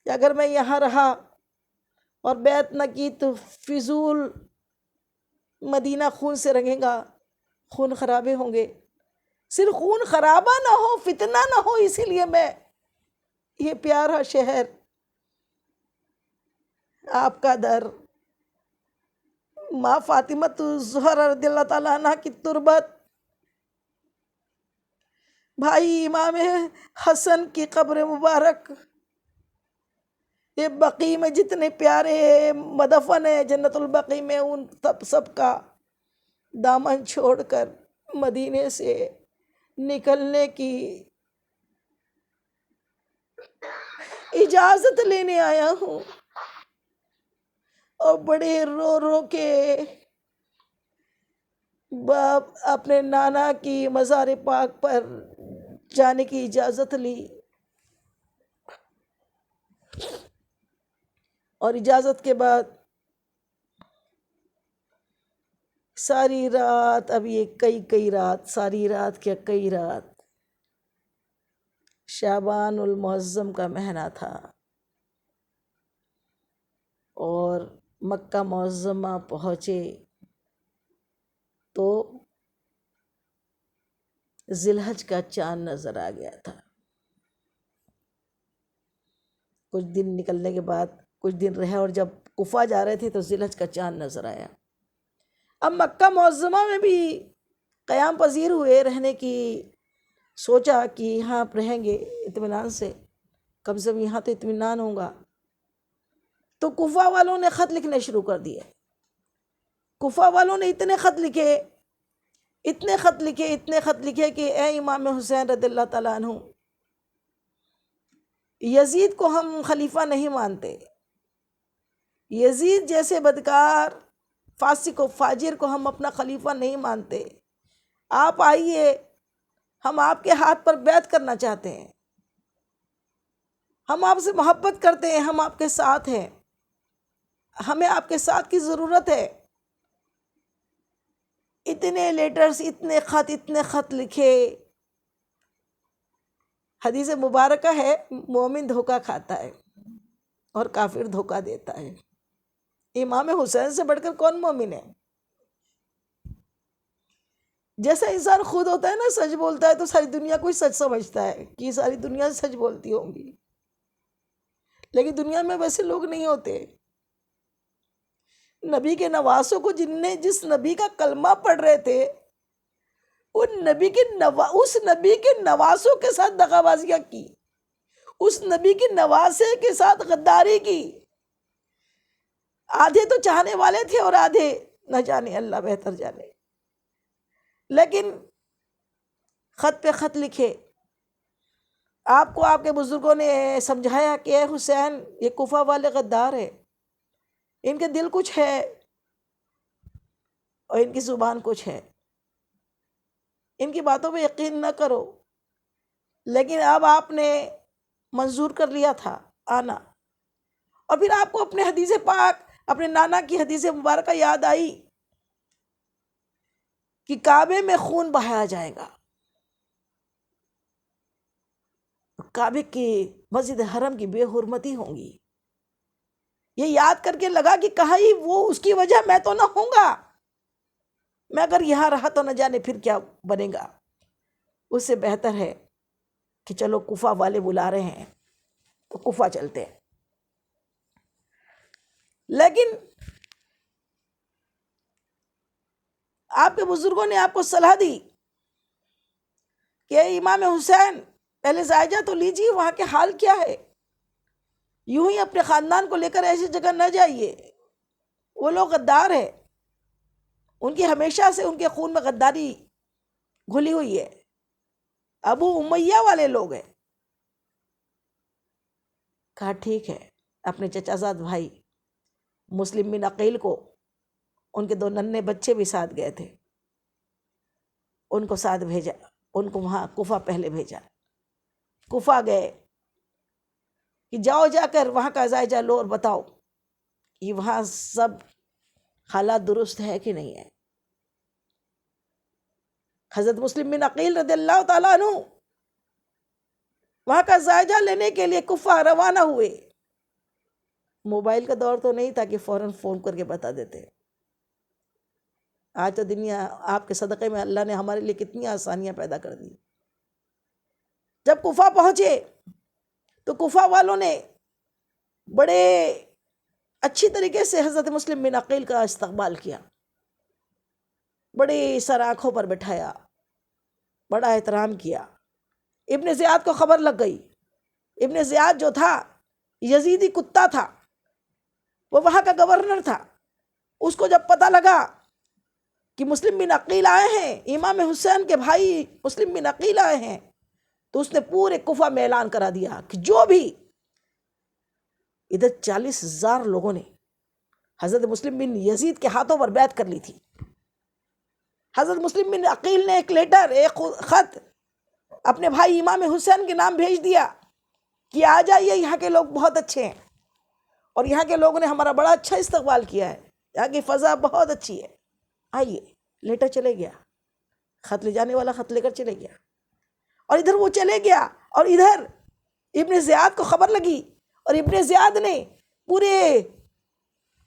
کہ اگر میں یہاں رہا اور بیعت نہ کی تو فضول مدینہ خون سے رنگے گا، خون خرابے ہوں گے، صرف خون خرابہ نہ ہو، فتنہ نہ ہو، اسی لیے میں یہ پیارا شہر، آپ کا در، ماں فاطمہ الزہرا رضی اللہ تعالیٰ عنہ کی تربت، بھائی امام حسن کی قبر مبارک، یہ بقیع میں جتنے پیارے مدفن ہیں جنت البقیع میں، ان سب کا دامن چھوڑ کر مدینے سے نکلنے کی اجازت لینے آیا ہوں، اور بڑے رو رو کے باپ اپنے نانا کی مزار پاک پر جانے کی اجازت لی۔ اور اجازت کے بعد ساری رات، اب یہ کئی رات، ساری رات کیا کئی رات، شعبان المعظم کا مہینہ تھا اور مکہ معظمہ پہنچے تو ذی الحج کا چاند نظر آ گیا تھا۔ کچھ دن نکلنے کے بعد کچھ دن رہے اور جب کوفہ جا رہے تھے تو ذی الحج کا چاند نظر آیا۔ اب مکہ معظمہ میں بھی قیام پذیر ہوئے رہنے کی، سوچا کہ یہاں رہیں گے اطمینان سے، کم سے کم یہاں تو اطمینان ہوگا۔ تو کوفہ والوں نے خط لکھنے شروع کر دیے۔ کوفہ والوں نے اتنے خط لکھے کہ اے امام حسین رضی اللہ تعالیٰ عنہ، یزید کو ہم خلیفہ نہیں مانتے، یزید جیسے بدکار فاسق و فاجر کو ہم اپنا خلیفہ نہیں مانتے، آپ آئیے، ہم آپ کے ہاتھ پر بیعت کرنا چاہتے ہیں، ہم آپ سے محبت کرتے ہیں، ہم آپ کے ساتھ ہیں، ہمیں آپ کے ساتھ کی ضرورت ہے۔ اتنے لیٹرز، اتنے خط لکھے۔ حدیث مبارکہ ہے، مومن دھوکہ کھاتا ہے اور کافر دھوکہ دیتا ہے۔ امام حسین سے بڑھ کر کون مومن ہے؟ جیسا انسان خود ہوتا ہے نا، سچ بولتا ہے تو ساری دنیا کو سچ سمجھتا ہے کہ یہ ساری دنیا سچ بولتی ہوں گی، لیکن دنیا میں ویسے لوگ نہیں ہوتے۔ نبی کے نواسوں کو جس نبی کا کلمہ پڑھ رہے تھے، اس نبی کے نواسوں کے ساتھ دغا بازیاں کی، اس نبی کے نواسے کے ساتھ غداری کی۔ آدھے تو چاہنے والے تھے اور آدھے نہ جانے، اللہ بہتر جانے، لیکن خط پہ خط لکھے۔ آپ کو آپ کے بزرگوں نے سمجھایا کہ اے حسین، یہ کوفہ والے غدار ہیں، ان کے دل کچھ ہے اور ان کی زبان کچھ ہے، ان کی باتوں پہ یقین نہ کرو۔ لیکن اب آپ نے منظور کر لیا تھا آنا، اور پھر آپ کو اپنے حدیث پاک، اپنے نانا کی حدیث مبارکہ یاد آئی کہ کعبے میں خون بہایا جائے گا، کعبے کی مسجد حرم کی بے حرمتی ہوں گی۔ یہ یاد کر کے لگا کہ کہیں وہ اس کی وجہ میں تو نہ ہوں گا، میں اگر یہاں رہا تو نہ جانے پھر کیا بنے گا۔ اس سے بہتر ہے کہ چلو کوفہ والے بلا رہے ہیں تو کوفہ چلتے ہیں۔ لیکن آپ کے بزرگوں نے آپ کو صلاح دی کہ اے امام حسین، پہلے جائزہ تو لیجیے وہاں کے حال کیا ہے، یوں ہی اپنے خاندان کو لے کر ایسی جگہ نہ جائیے، وہ لوگ غدار ہیں، ان کی ہمیشہ سے ان کے خون میں غداری گھلی ہوئی ہے، ابو امیہ والے لوگ ہیں۔ کہا ٹھیک ہے۔ اپنے چچا زاد بھائی مسلم بن عقیل کو، ان کے 2 ننھے بچے بھی ساتھ گئے تھے، ان کو ساتھ بھیجا، ان کو وہاں کوفہ پہلے بھیجا۔ کوفہ گئے کہ جاؤ، جا کر وہاں کا جائزہ لو اور بتاؤ کہ وہاں سب حالات درست ہے کہ نہیں ہے۔ حضرت مسلم بن عقیل رضی اللہ تعالیٰ عنہ وہاں کا جائزہ لینے کے لیے کوفہ روانہ ہوئے۔ موبائل کا دور تو نہیں تھا کہ فوراً فون کر کے بتا دیتے۔ آج تو دنیا آپ کے صدقے میں اللہ نے ہمارے لیے کتنی آسانیاں پیدا کر دی۔ جب کوفہ پہنچے تو کوفہ والوں نے بڑے اچھی طریقے سے حضرت مسلم بن عقیل کا استقبال کیا، بڑی سر آنکھوں پر بٹھایا، بڑا احترام کیا۔ ابن زیاد کو خبر لگ گئی۔ ابن زیاد جو تھا یزیدی کتا تھا، وہ وہاں کا گورنر تھا۔ اس کو جب پتہ لگا کہ مسلم بن عقیل آئے ہیں، امام حسین کے بھائی مسلم بن عقیل آئے ہیں، تو اس نے پورے کوفہ میں اعلان کرا دیا کہ جو بھی ادھر 40,000 لوگوں نے حضرت مسلم بن یزید کے ہاتھوں پر بیعت کر لی تھی۔ حضرت مسلم بن عقیل نے ایک لیٹر، ایک خط اپنے بھائی امام حسین کے نام بھیج دیا کہ آ جائیے، یہاں کے لوگ بہت اچھے ہیں اور یہاں کے لوگوں نے ہمارا بڑا اچھا استقبال کیا ہے، یہاں کی فضا بہت اچھی ہے، آئیے۔ لیٹر چلے گیا، خط لے جانے والا خط لے کر چلے گیا، اور ادھر وہ چلے گیا، اور ادھر ابن زیاد کو خبر لگی، اور ابن زیاد نے پورے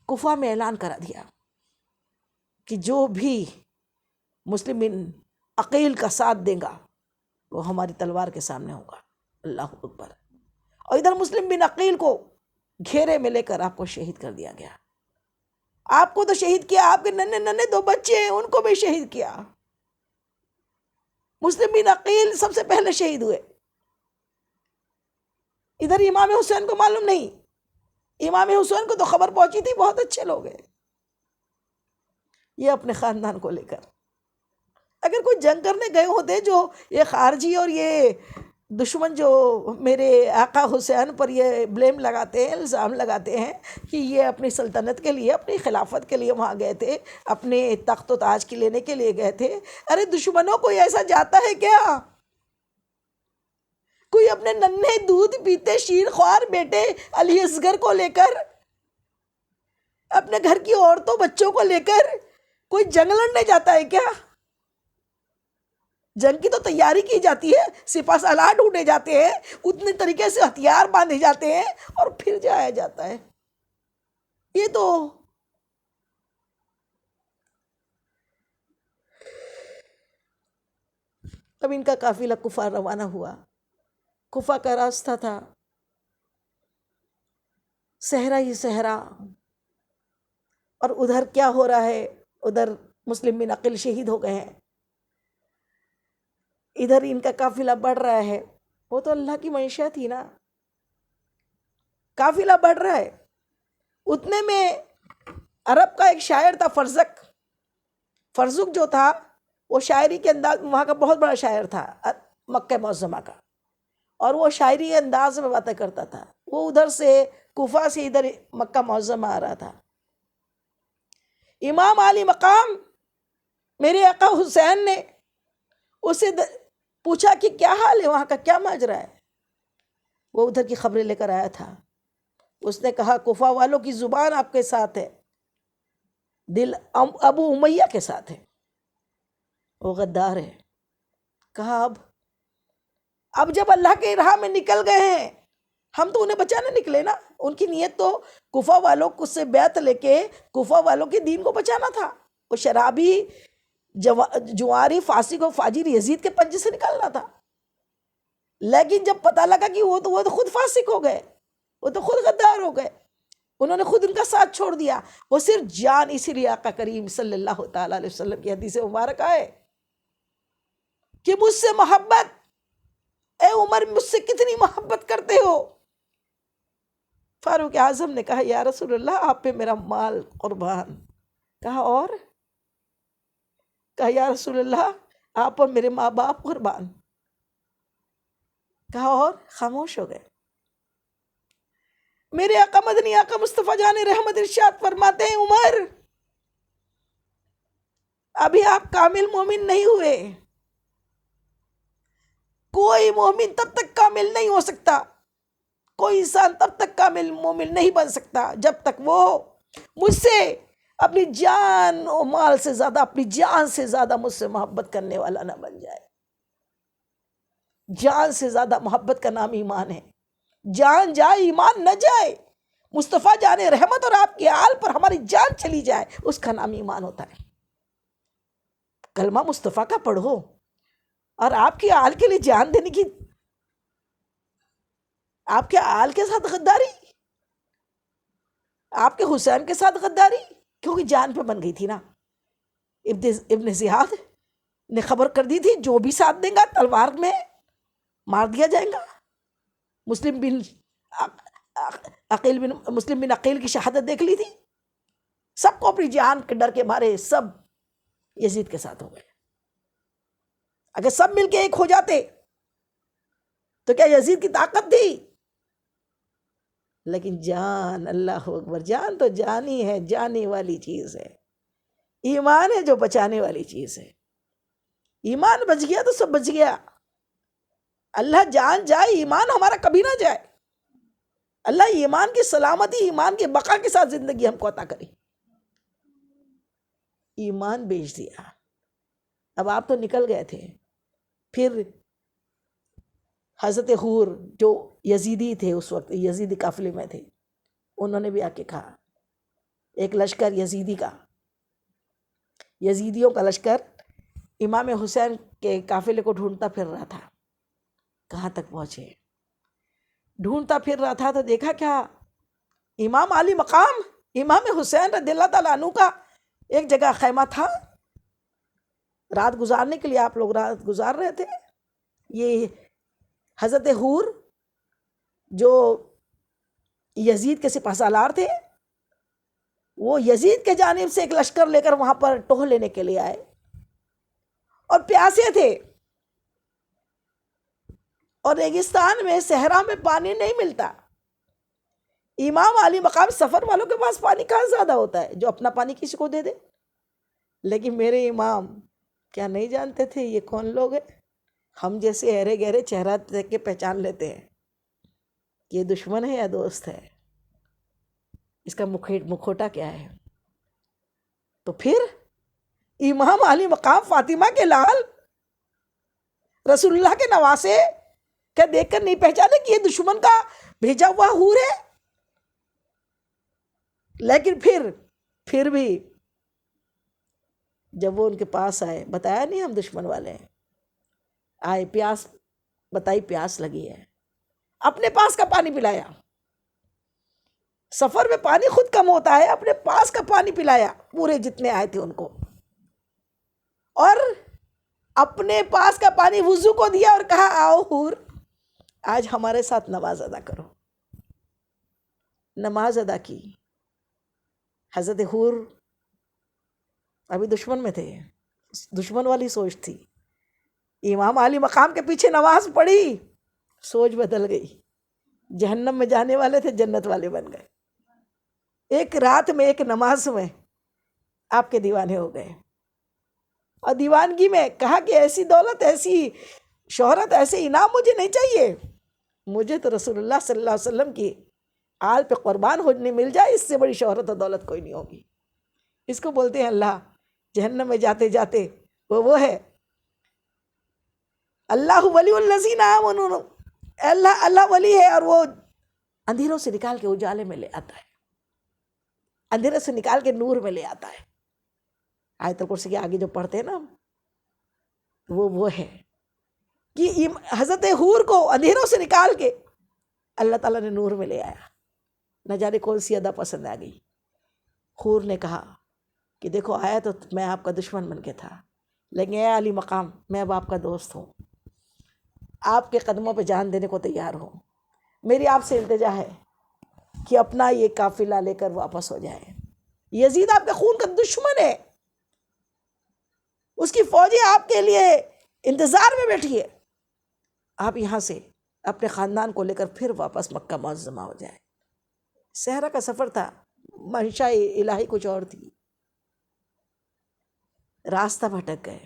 کوفہ میں اعلان کرا دیا کہ جو بھی مسلم بن عقیل کا ساتھ دے گا وہ ہماری تلوار کے سامنے ہوگا۔ اللہ اکبر۔ اور ادھر مسلم بن عقیل کو گھیرے میں لے کر آپ کو شہید کر دیا گیا۔ آپ کو تو شہید کیا، آپ کے ننھے ننھے 2 بچے ہیں ان کو بھی شہید کیا۔ مسلم بن عقیل سب سے پہلے شہید ہوئے۔ ادھر امام حسین کو معلوم نہیں، امام حسین کو تو خبر پہنچی تھی، بہت اچھے لوگ ہیں یہ اپنے خاندان کو لے کر۔ اگر کوئی جنگ کرنے گئے ہوتے جو یہ خارجی اور یہ دشمن جو میرے آقا حسین پر یہ بلیم لگاتے ہیں، الزام لگاتے ہیں کہ یہ اپنی سلطنت کے لیے، اپنی خلافت کے لیے وہاں گئے تھے، اپنے تخت و تاج کی لینے کے لیے گئے تھے، ارے دشمنوں کو ایسا جاتا ہے کیا؟ کوئی اپنے ننھے دودھ پیتے شیر خوار بیٹے علی اصغر کو لے کر، اپنے گھر کی عورتوں بچوں کو لے کر کوئی جنگ لڑنے جاتا ہے کیا؟ جنگ کی تو تیاری کی جاتی ہے، سپہ سالار ڈھونڈے جاتے ہیں، اتنے طریقے سے ہتھیار باندھے جاتے ہیں اور پھر جایا جاتا ہے۔ یہ تو اب ان کا قافلہ کوفہ روانہ ہوا۔ کوفہ کا راستہ تھا صحرا ہی صحرا، اور ادھر کیا ہو رہا ہے؟ ادھر مسلم بن عقیل شہید ہو گئے ہیں، ادھر ان کا قافلہ بڑھ رہا ہے۔ وہ تو اللہ کی منشا تھی نا، قافلہ بڑھ رہا ہے۔ اتنے میں عرب کا ایک شاعر تھا فرزق جو تھا، وہ شاعری کے انداز، وہاں کا بہت بڑا شاعر تھا مکہ معظمہ کا، اور وہ شاعری انداز میں باتیں کرتا تھا۔ وہ ادھر سے کوفہ سے ادھر مکہ معظمہ آ رہا تھا۔ امام علی مقام میرے آقا حسین نے اسے پوچھا کہ کیا حال ہے، وہاں کا کیا ماجرا ہے؟ وہ ادھر کی خبریں لے کر آیا تھا۔ اس نے کہا کوفہ والوں کی زبان آپ کے ساتھ ہے، دل ابو امیہ کے ساتھ ہے، وہ غدار ہے۔ کہا اب جب اللہ کے راہ میں نکل گئے ہیں، ہم تو انہیں بچانے نکلے نا، ان کی نیت تو کوفہ والوں کو سے بیعت لے کے کوفہ والوں کے دین کو بچانا تھا، وہ شرابی جواری فاسق و فاجر یزید کے پنجے سے نکالنا تھا۔ لیکن جب پتہ لگا کہ وہ تو خود فاسق ہو گئے، وہ تو خود غدار ہو گئے، انہوں نے خود ان کا ساتھ چھوڑ دیا، وہ صرف جان۔ اسی لیے آقا کریم صلی اللہ تعالیٰ علیہ وسلم کی حدیث مبارک ہے کہ مجھ سے محبت، اے عمر مجھ سے کتنی محبت کرتے ہو؟ فاروق اعظم نے کہا یا رسول اللہ آپ پہ میرا مال قربان۔ کہا اور؟ کہا یا رسول اللہ آپ پر میرے ماں باپ قربان۔ کہا اور؟ خاموش ہو گئے۔ میرے آقا مدنی آقا مصطفیٰ جان رحمت ارشاد فرماتے ہیں عمر ابھی آپ کامل مومن نہیں ہوئے۔ کوئی مومن تب تک کامل نہیں ہو سکتا، کوئی انسان تب تک کامل مومن نہیں بن سکتا جب تک وہ مجھ سے اپنی جان و مال سے زیادہ، اپنی جان سے زیادہ مجھ سے محبت کرنے والا نہ بن جائے۔ جان سے زیادہ محبت کا نام ایمان ہے۔ جان جائے ایمان نہ جائے، مصطفیٰ جان رحمت اور آپ کے آل پر ہماری جان چلی جائے، اس کا نام ایمان ہوتا ہے۔ کلمہ مصطفیٰ کا پڑھو اور آپ کے آل کے لیے جان دینے کی، آپ کے آل کے ساتھ غداری، آپ کے حسین کے ساتھ غداری، کیونکہ جان پہ بن گئی تھی نا۔ ابن زیاد نے خبر کر دی تھی جو بھی ساتھ دیں گا تلوار میں مار دیا جائے گا۔ مسلم بن عقیل کی شہادت دیکھ لی تھی، سب کو اپنی جان کے ڈر کے مارے سب یزید کے ساتھ ہو گئے۔ اگر سب مل کے ایک ہو جاتے تو کیا یزید کی طاقت تھی؟ لیکن جان، اللہ اکبر، جان تو جانی ہے، جانے والی چیز ہے۔ ایمان ہے جو بچانے والی چیز ہے۔ ایمان بچ گیا تو سب بچ گیا۔ اللہ جان جائے ایمان ہمارا کبھی نہ جائے۔ اللہ ایمان کی سلامتی، ایمان کی بقا کے ساتھ زندگی ہم کو عطا کرے۔ ایمان بیچ دیا۔ اب آپ تو نکل گئے تھے، پھر حضرت حور جو یزیدی تھے اس وقت، یزیدی قافلے میں تھے، انہوں نے بھی آ کے کہا، ایک لشکر یزیدی کا، یزیدیوں کا لشکر امام حسین کے قافلے کو ڈھونڈتا پھر رہا تھا۔ کہاں تک پہنچے؟ ڈھونڈتا پھر رہا تھا تو دیکھا کیا، امام علی مقام امام حسین رضی اللہ تعالیٰ عنہ کا ایک جگہ خیمہ تھا، رات گزارنے کے لیے آپ لوگ رات گزار رہے تھے۔ یہ حضرت حور جو یزید کے سپہ سالار تھے، وہ یزید کے جانب سے ایک لشکر لے کر وہاں پر ٹوہ لینے کے لیے آئے اور پیاسے تھے، اور ریگستان میں صحرا میں پانی نہیں ملتا۔ امام علی مقام سفر والوں کے پاس پانی کہاں زیادہ ہوتا ہے جو اپنا پانی کسی کو دے دے، لیکن میرے امام کیا نہیں جانتے تھے یہ کون لوگ ہیں؟ ہم جیسے ہیرے گہرے چہرہ دیکھ کے پہچان لیتے ہیں کہ یہ دشمن ہے یا دوست ہے، اس کا مکھوٹا کیا ہے۔ تو پھر امام علی مقام فاطمہ کے لال رسول اللہ کے نواسے کیا دیکھ کر نہیں پہچانے کہ یہ دشمن کا بھیجا ہوا حور ہے؟ لیکن پھر بھی جب وہ ان کے پاس آئے، بتایا نہیں ہم دشمن والے ہیں، آئے، پیاس بتائی، پیاس لگی ہے، اپنے پاس کا پانی پلایا۔ سفر میں پانی خود کم ہوتا ہے، اپنے پاس کا پانی پلایا پورے جتنے آئے تھے ان کو، اور اپنے پاس کا پانی وضو کو دیا اور کہا آؤ حور آج ہمارے ساتھ نماز ادا کرو۔ نماز ادا کی۔ حضرت حور ابھی دشمن میں تھے، دشمن والی سوچ تھی، امام علی مقام کے پیچھے نماز پڑھی، سوچ بدل گئی، جہنم میں جانے والے تھے جنت والے بن گئے۔ ایک رات میں، ایک نماز میں آپ کے دیوانے ہو گئے، اور دیوانگی میں کہا کہ ایسی دولت، ایسی شہرت، ایسے انعام مجھے نہیں چاہیے، مجھے تو رسول اللہ صلی اللہ علیہ وسلم کی آل پہ قربان ہونے مل جائے، اس سے بڑی شہرت اور دولت کوئی نہیں ہوگی۔ اس کو بولتے ہیں اللہ جہنم میں جاتے جاتے وہ ہے اللہ ولی الذین آمنوا، اللہ ولی ہے، اور وہ اندھیروں سے نکال کے اجالے میں لے آتا ہے، اندھیرے سے نکال کے نور میں لے آتا ہے۔ آیت الکرسی کے آگے جو پڑھتے ہیں نا وہ ہے کہ حضرت حور کو اندھیروں سے نکال کے اللہ تعالیٰ نے نور میں لے آیا۔ نہ جانے کون سی ادا پسند آ گئی۔ حور نے کہا کہ دیکھو آیا تو میں آپ کا دشمن بن کے تھا، لیکن اے علی مقام میں اب آپ کا دوست ہوں، آپ کے قدموں پہ جان دینے کو تیار ہوں، میری آپ سے التجا ہے کہ اپنا یہ قافلہ لے کر واپس ہو جائے۔ یزید آپ کے خون کا دشمن ہے، اس کی فوجیں آپ کے لیے انتظار میں بیٹھی ہے، آپ یہاں سے اپنے خاندان کو لے کر پھر واپس مکہ معظمہ ہو جائے۔ صحرا کا سفر تھا، منشا الہی کچھ اور تھی، راستہ بھٹک گئے،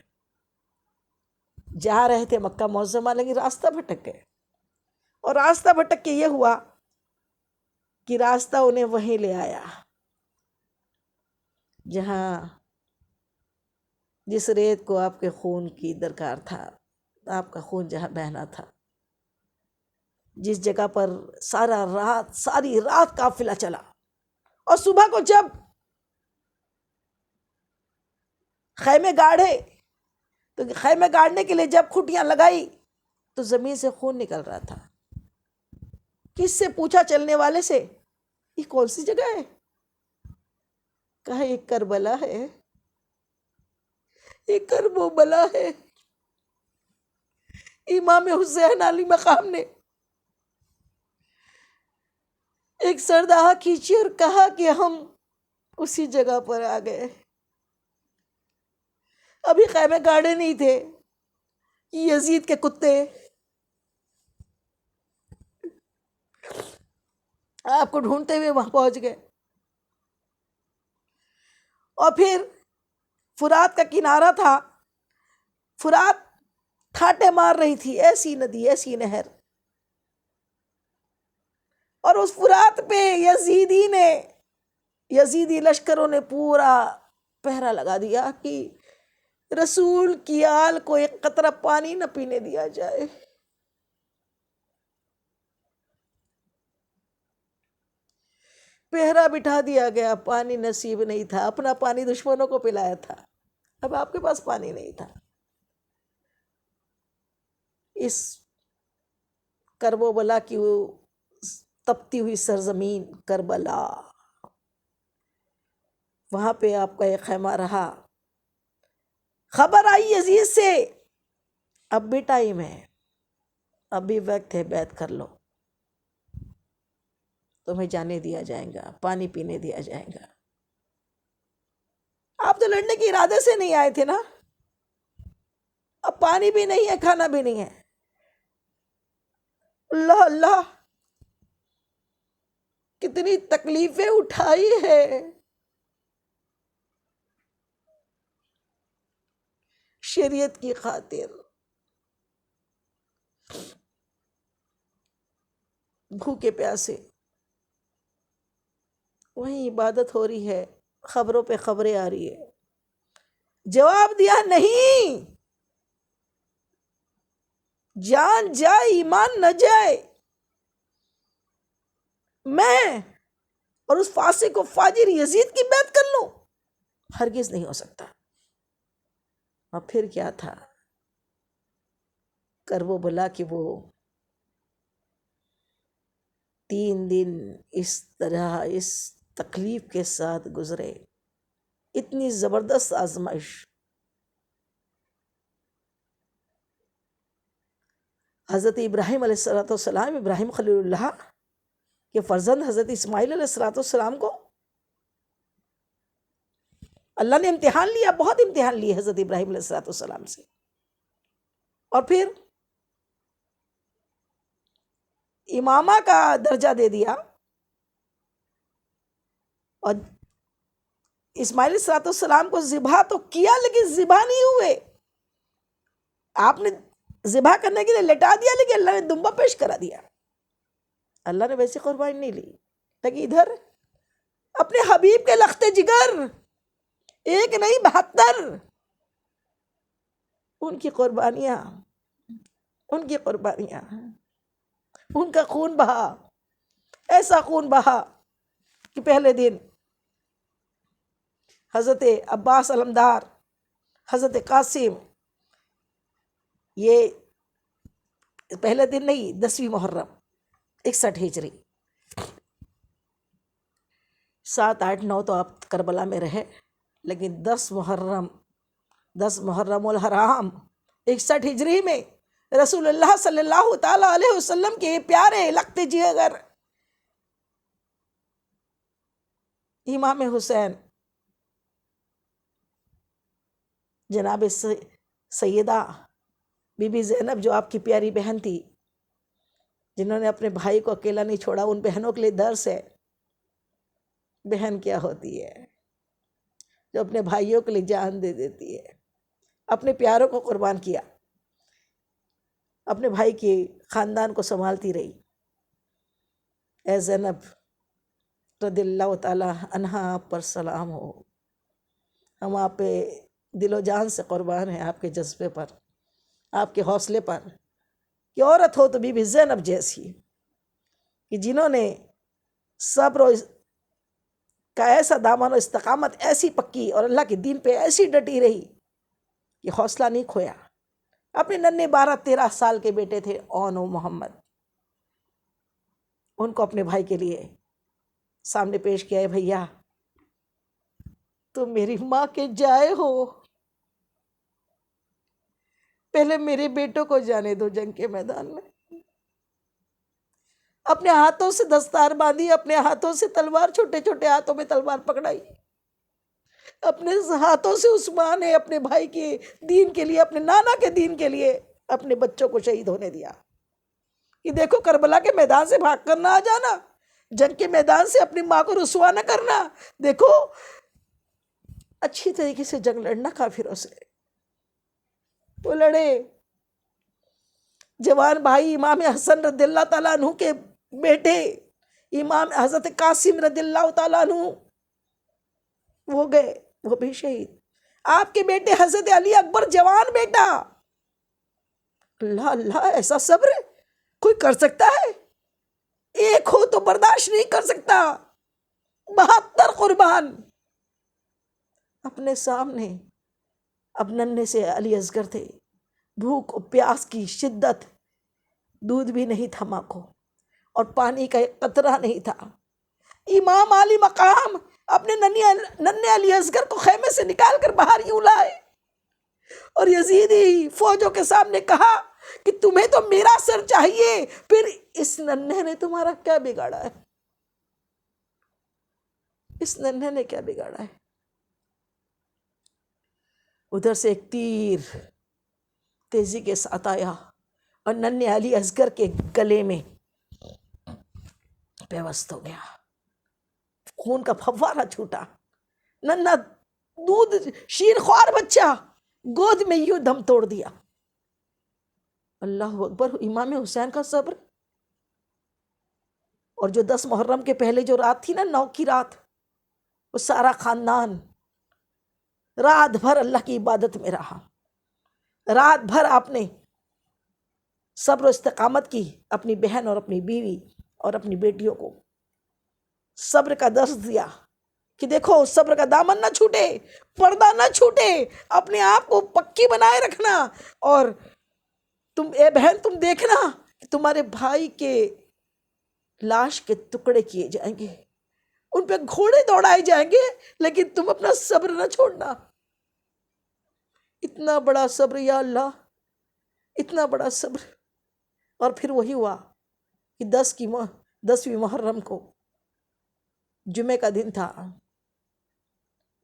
جا رہے تھے مکہ معظمہ لیکن راستہ بھٹک گئے، اور راستہ بھٹک کے یہ ہوا کہ راستہ انہیں وہیں لے آیا جہاں جس ریت کو آپ کے خون کی درکار تھا، آپ کا خون جہاں بہنا تھا، جس جگہ پر ساری رات قافلہ چلا، اور صبح کو جب خیمے گاڑے تو خیمے گاڑنے کے لیے جب کھٹیاں لگائی تو زمین سے خون نکل رہا تھا۔ کس سے پوچھا چلنے والے سے یہ کون سی جگہ ہے؟ کہا یہ کربلا ہے، یہ کرب و بلا ہے۔ امام حسین علی مقام نے ایک سرداہ کھینچی اور کہا کہ ہم اسی جگہ پر آ گئے، ابھی خیمے گاڑے نہیں تھے، یزید کے کتے آپ کو ڈھونڈتے ہوئے وہاں پہنچ گئے، اور پھر فرات کا کنارہ تھا، فرات ٹھاٹے مار رہی تھی، ایسی ندی، ایسی نہر، اور اس فرات پہ یزیدی لشکروں نے پورا پہرا لگا دیا کہ رسول کی آل کو ایک قطرہ پانی نہ پینے دیا جائے. پہرا بٹھا دیا گیا، پانی نصیب نہیں تھا. اپنا پانی دشمنوں کو پلایا تھا، اب آپ کے پاس پانی نہیں تھا. اس کرب و بلا کی وہ تپتی ہوئی سرزمین کربلا، وہاں پہ آپ کا ایک خیمہ رہا. خبر آئی یزید سے، اب بھی ٹائم ہے، اب بھی وقت ہے، بیعت کر لو، تمہیں جانے دیا جائے گا، پانی پینے دیا جائے گا. آپ تو لڑنے کے ارادے سے نہیں آئے تھے نا، اب پانی بھی نہیں ہے، کھانا بھی نہیں ہے. اللہ اللہ، کتنی تکلیفیں اٹھائی ہے. شریعت کی خاطر بھوکے پیاسے وہیں عبادت ہو رہی ہے، خبروں پہ خبریں آ رہی ہے. جواب دیا نہیں، جان جائے ایمان نہ جائے، میں اور اس فاسق و فاجر یزید کی بیعت کر لوں، ہرگز نہیں ہو سکتا. اور پھر کیا تھا، کرب و بلا کہ وہ 3 دن اس طرح اس تکلیف کے ساتھ گزرے. اتنی زبردست آزمائش. حضرت ابراہیم علیہ السلام، ابراہیم خلیل اللہ کے فرزند حضرت اسماعیل علیہ السلام کو اللہ نے امتحان لیا، بہت امتحان لیے حضرت ابراہیم علیہ السلام سے. اور پھر امامہ کا درجہ دے دیا، اور اسماعیل علیہ السلام کو ذبح تو کیا لیکن ذبح نہیں ہوئے. آپ نے ذبح کرنے کے لیے لٹا دیا، لیکن اللہ نے دمبا پیش کرا دیا. اللہ نے ویسی قربانی نہیں لی، لیکن ادھر اپنے حبیب کے لخت جگر، ایک نہیں 72، ان کی قربانیاں، ان کا خون بہا، ایسا خون بہا کہ پہلے دن حضرت عباس علمدار، حضرت قاسم، یہ پہلے دن نہیں، 10ویں محرم 61 ہجری، 7، 8، 9 تو آپ کربلا میں رہے، لیکن 10 محرم الحرام 61 ہجری میں رسول اللہ صلی اللہ تعالی علیہ وسلم کے پیارے لخت جگر امام حسین، جناب سیدہ بی بی زینب جو آپ کی پیاری بہن تھی، جنہوں نے اپنے بھائی کو اکیلا نہیں چھوڑا، ان بہنوں کے لیے درس ہے. بہن کیا ہوتی ہے جو اپنے بھائیوں کے لیے جان دے دیتی ہے. اپنے پیاروں کو قربان کیا، اپنے بھائی کے خاندان کو سنبھالتی رہی. اے زینب رضی اللہ تعالی عنہا، آپ پر سلام ہو. ہم آپ پہ دل و جان سے قربان ہیں، آپ کے جذبے پر، آپ کے حوصلے پر، کہ عورت ہو تو بی بی زینب جیسی، کہ جنہوں نے صبر کا ایسا دامن و استقامت ایسی پکی اور اللہ کے دین پہ ایسی ڈٹی رہی کہ حوصلہ نہیں کھویا. اپنے ننھے 12-13 سال کے بیٹے تھے اون و محمد، ان کو اپنے بھائی کے لیے سامنے پیش کیا ہے. بھیا تم میری ماں کے جائے ہو، پہلے میرے بیٹوں کو جانے دو جنگ کے میدان میں. اپنے ہاتھوں سے دستار باندھی، اپنے ہاتھوں سے تلوار، چھوٹے چھوٹے ہاتھوں میں تلوار پکڑائی. اپنے ہاتھوں سے عثمان نے اپنے بھائی کے دین کے لیے، اپنے نانا کے دین کے لیے اپنے بچوں کو شہید ہونے دیا. کہ دیکھو کربلا کے میدان سے بھاگ کر نہ آ جانا، جنگ کے میدان سے اپنی ماں کو رسوا نہ کرنا. دیکھو اچھی طریقے سے جنگ لڑنا کافروں سے. وہ لڑے. جوان بھائی امام حسن رضی اللہ تعالیٰ عنہ کے بیٹے امام حضرت قاسم رضی اللہ تعالیٰ عنہ وہ گئے، وہ بھی شہید۔ آپ کے بیٹے حضرت علی اکبر جوان بیٹا، اللہ اللہ، ایسا صبر کوئی کر سکتا ہے؟ ایک ہو تو برداشت نہیں کر سکتا، 72 قربان اپنے سامنے۔ اب ننھے سے علی اصغر تھے، بھوک و پیاس کی شدت، دودھ بھی نہیں تھا ماں کو اور پانی کا ایک قطرہ نہیں تھا۔ امام علی مقام اپنے ننھے علی اصغر کو خیمے سے نکال کر باہر یوں لائے اور یزیدی فوجوں کے سامنے کہا کہ تمہیں تو میرا سر چاہیے، پھر اس ننھے نے تمہارا کیا بگاڑا ہے؟ اس ننھے نے کیا بگاڑا ہے؟ ادھر سے ایک تیر تیزی کے ساتھ آیا اور ننھے علی اصغر کے گلے میں پیوست ہو گیا، خون کا پھوارہ چھوٹا، ننھا دودھ شیر خوار بچہ گود میں یوں دم توڑ دیا۔ اللہ اکبر، امام حسین کا صبر۔ اور جو 10 محرم کے پہلے جو رات تھی نا، 9 کی رات، وہ سارا خاندان رات بھر اللہ کی عبادت میں رہا۔ رات بھر آپ نے صبر و استقامت کی، اپنی بہن اور اپنی بیوی اور اپنی بیٹیوں کو صبر کا درس دیا کہ دیکھو صبر کا دامن نہ چھوٹے، پردہ نہ چھوٹے، اپنے آپ کو پکی بنائے رکھنا، اور تم اے بہن تم دیکھنا کہ تمہارے بھائی کے لاش کے ٹکڑے کیے جائیں گے، ان پہ گھوڑے دوڑائے جائیں گے، لیکن تم اپنا صبر نہ چھوڑنا۔ اتنا بڑا صبر یا اللہ، اتنا بڑا صبر۔ اور پھر وہی ہوا کہ 10ویں محرم کو جمعے کا دن تھا،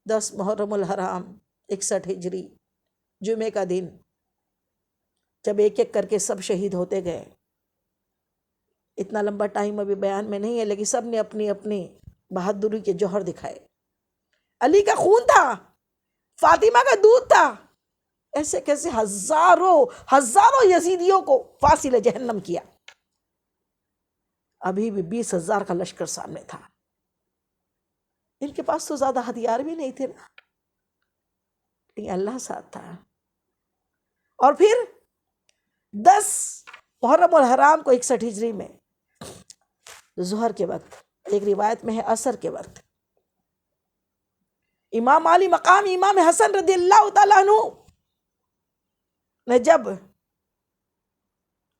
10 محرم الحرام 61 ہجری، جمعے کا دن، جب ایک ایک کر کے سب شہید ہوتے گئے۔ اتنا لمبا ٹائم ابھی بیان میں نہیں ہے، لیکن سب نے اپنی اپنی بہادری کے جوہر دکھائے۔ علی کا خون تھا، فاطمہ کا دودھ تھا، ایسے کیسے ہزاروں یزیدیوں کو فاصل جہنم کیا۔ ابھی بھی 20,000 کا لشکر سامنے تھا، ان کے پاس تو زیادہ ہتھیار بھی نہیں تھے نا، لیکن اللہ ساتھ تھا۔ اور پھر 10 محرم الحرام کو 61 ہجری میں ظہر کے وقت، ایک روایت میں ہے عصر کے وقت، امام علی مقام امام حسن رضی اللہ تعالیٰ عنہ نے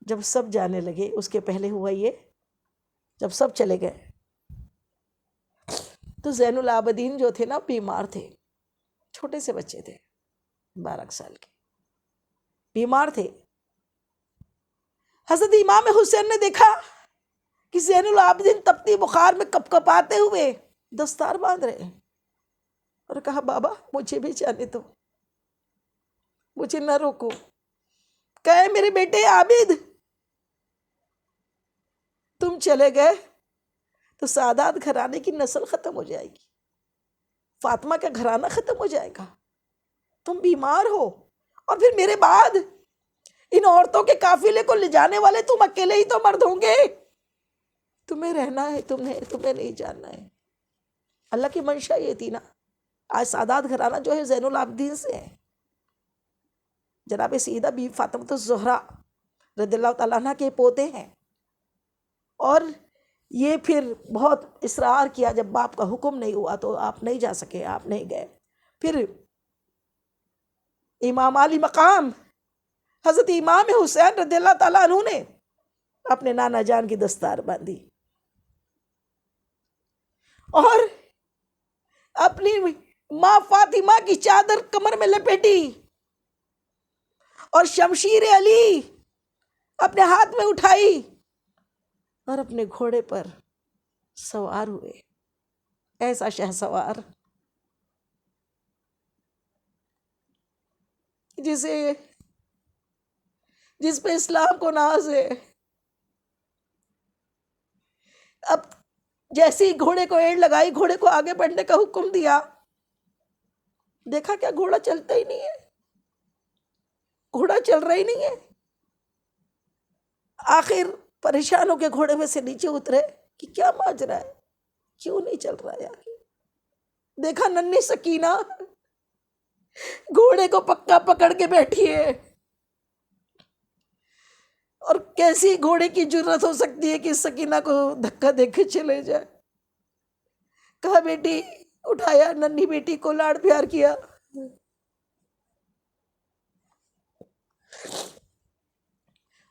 جب سب جانے لگے، اس کے پہلے ہوا یہ، جب سب چلے گئے تو زین العابدین جو تھے نا بیمار تھے، چھوٹے سے بچے تھے 12 سال کے، بیمار تھے۔ حضرت امام حسین نے دیکھا کہ زین العابدین تپتی بخار میں کپ کپاتے ہوئے دستار باندھ رہے ہیں، اور کہا بابا مجھے بھی جانے دو، مجھے نہ روکو۔ کہے میرے بیٹے عابد، تم چلے گئے تو سادات گھرانے کی نسل ختم ہو جائے گی، فاطمہ کا گھرانہ ختم ہو جائے گا، تم بیمار ہو، اور پھر میرے بعد ان عورتوں کے قافلے کو لے جانے والے تم اکیلے ہی تو مرد ہوں گے، تمہیں رہنا ہے، تمہیں نہیں جاننا ہے۔ اللہ کی منشا یہ تھی نا۔ آج سادات گھرانہ جو ہے زین العابدین سے ہے، جناب سیدہ بی فاطمہ الزہرا رضی اللہ تعالیٰ عنہ کے پوتے ہیں، اور یہ پھر بہت اصرار کیا، جب باپ کا حکم نہیں ہوا تو آپ نہیں جا سکے، آپ نہیں گئے۔ پھر امام علی مقام حضرت امام حسین رضی اللہ تعالیٰ عنہ نے اپنے نانا جان کی دستار باندھی اور اپنی ماں فاطمہ کی چادر کمر میں لپیٹی اور شمشیر علی اپنے ہاتھ میں اٹھائی اور اپنے گھوڑے پر سوار ہوئے۔ ایسا شہ سوار جس پہ اسلام کو ناز ہے۔ اب جیسے ہی گھوڑے کو ایڑ لگائی، گھوڑے کو آگے بڑھنے کا حکم دیا، دیکھا کیا گھوڑا چلتا ہی نہیں ہے، گھوڑا چل رہا ہی نہیں ہے۔ آخر پریشان ہو کے گھوڑے میں سے نیچے اترے کہ کیا ماجرا ہے، کیوں نہیں چل رہا ہے آگے۔ دیکھا ننھی سکینہ گھوڑے کو پکا پکڑ کے بیٹھی ہے، اور کیسی گھوڑے کی جرت ہو سکتی ہے کہ سکینہ کو دھکا دے کے چلے جائے۔ کہا بیٹی، اٹھایا ننھی بیٹی کو، لاڑ پیار کیا،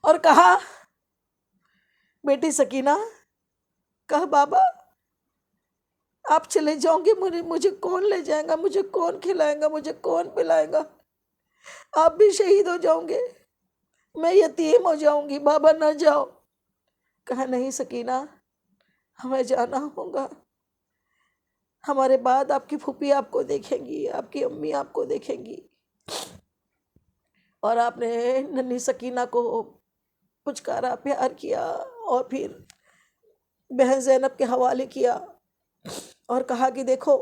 اور کہا بیٹی سکینہ، کہا بابا آپ چلے جاؤ گے، مجھے کون لے جائے گا، مجھے کون کھلائے گا، مجھے کون پلائے گا، آپ بھی شہید ہو جاؤ گے، میں یتیم ہو جاؤں گی، بابا نہ جاؤ۔ کہا نہیں سکینہ، ہمیں جانا ہوگا، ہمارے بعد آپ کی پھوپھی آپ کو دیکھیں گی، آپ کی امی آپ کو دیکھیں گی۔ اور آپ نے ننھی سکینہ کو پچکارا، پیار کیا، اور پھر بہن زینب کے حوالے کیا، اور کہا کہ دیکھو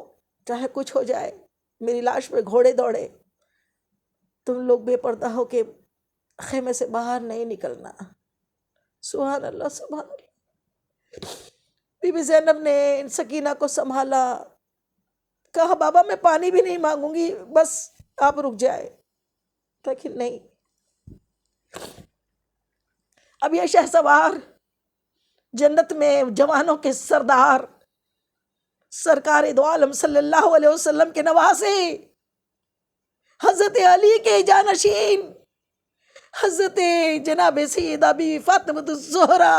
چاہے کچھ ہو جائے، میری لاش پہ گھوڑے دوڑے، تم لوگ بے پردہ ہو کے خیمے سے باہر نہیں نکلنا۔ سبحان اللہ، سبحان اللہ۔ بی بی زینب نے سکینہ کو سنبھالا، کہا بابا میں پانی بھی نہیں مانگوں گی، بس آپ رک جائے، لیکن نہیں۔ اب یہ شہسوار، جنت میں جوانوں کے سردار، سرکار دو عالم صلی اللہ علیہ وسلم کے نواسے، حضرت علی کے جانشین، حضرت جناب سیدہ بی فاطمۃ الزہرا،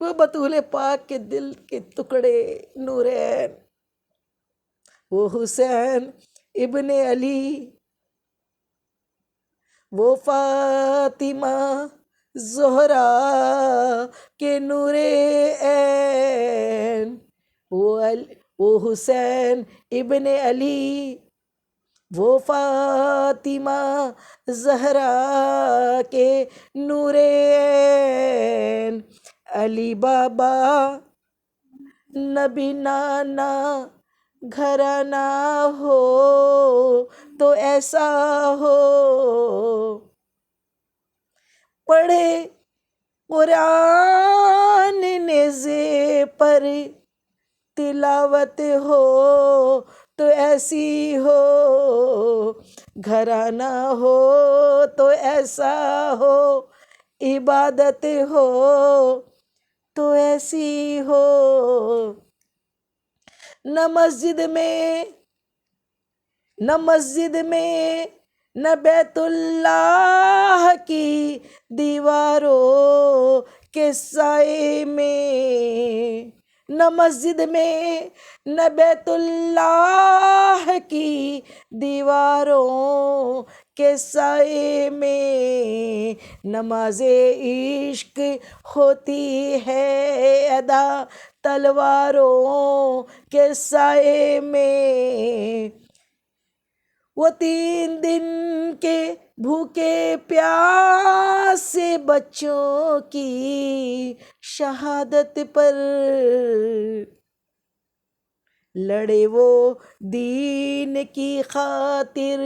وہ بطول پاک کے دل کے ٹکڑے نورین، وہ حسین ابن علی، وہ فاطمہ زہرا کے نور عین، وہ حسین ابن علی، وہ فاطمہ زہرا کے نور عین، علی بابا نبی نانا گھرانہ ہو تو ایسا ہو، پڑھے قرآن نیزے پر تلاوت ہو تو ایسی ہو، گھرانہ ہو تو ایسا ہو، عبادت ہو تو ایسی ہو، نہ مسجد میں نہ بیت اللہ کی دیواروں کے سائے میں، نہ مسجد میں نہ بیت اللہ کی دیواروں کے سائے میں، نماز عشق ہوتی ہے ادا تلواروں کے سائے میں، وہ 3 دن کے بھوکے پیاسے بچوں کی شہادت پر لڑے، وہ دین کی خاطر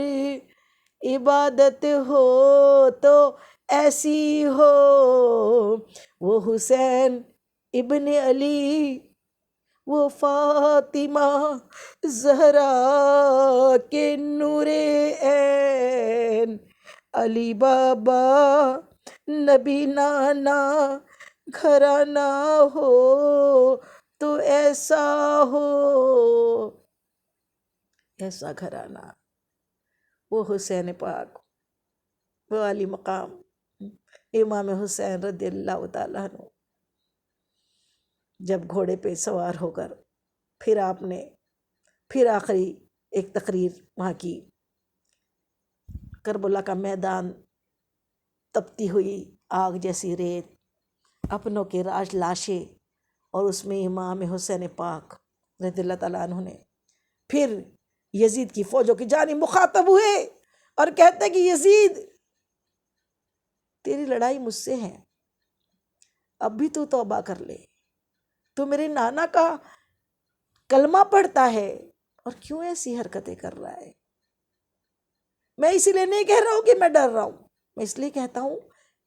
عبادت ہو تو ایسی ہو، وہ حسین ابن علی، وہ فاطمہ زہرا کے نور عین، علی بابا نبی نانا گھرانہ ہو تو ایسا ہو، ایسا گھرانہ، وہ حسین پاک، وہ علی مقام امام حسین رضی اللہ تعالیٰ عنہ، جب گھوڑے پہ سوار ہو کر پھر آخری ایک تقریر وہاں کی، کربلا کا میدان، تپتی ہوئی آگ جیسی ریت، اپنوں کے راج لاشیں، اور اس میں امام حسین پاک رضی اللہ تعالیٰ عنہ نے پھر یزید کی فوجوں کی جانب مخاطب ہوئے اور کہتے کہ یزید تیری لڑائی مجھ سے ہے، اب بھی تو توبہ کر لے، تو میرے نانا کا کلمہ پڑھتا ہے اور کیوں ایسی حرکتیں کر رہا ہے؟ میں اسی لیے نہیں کہہ رہا ہوں کہ میں ڈر رہا ہوں، میں اس لیے کہتا ہوں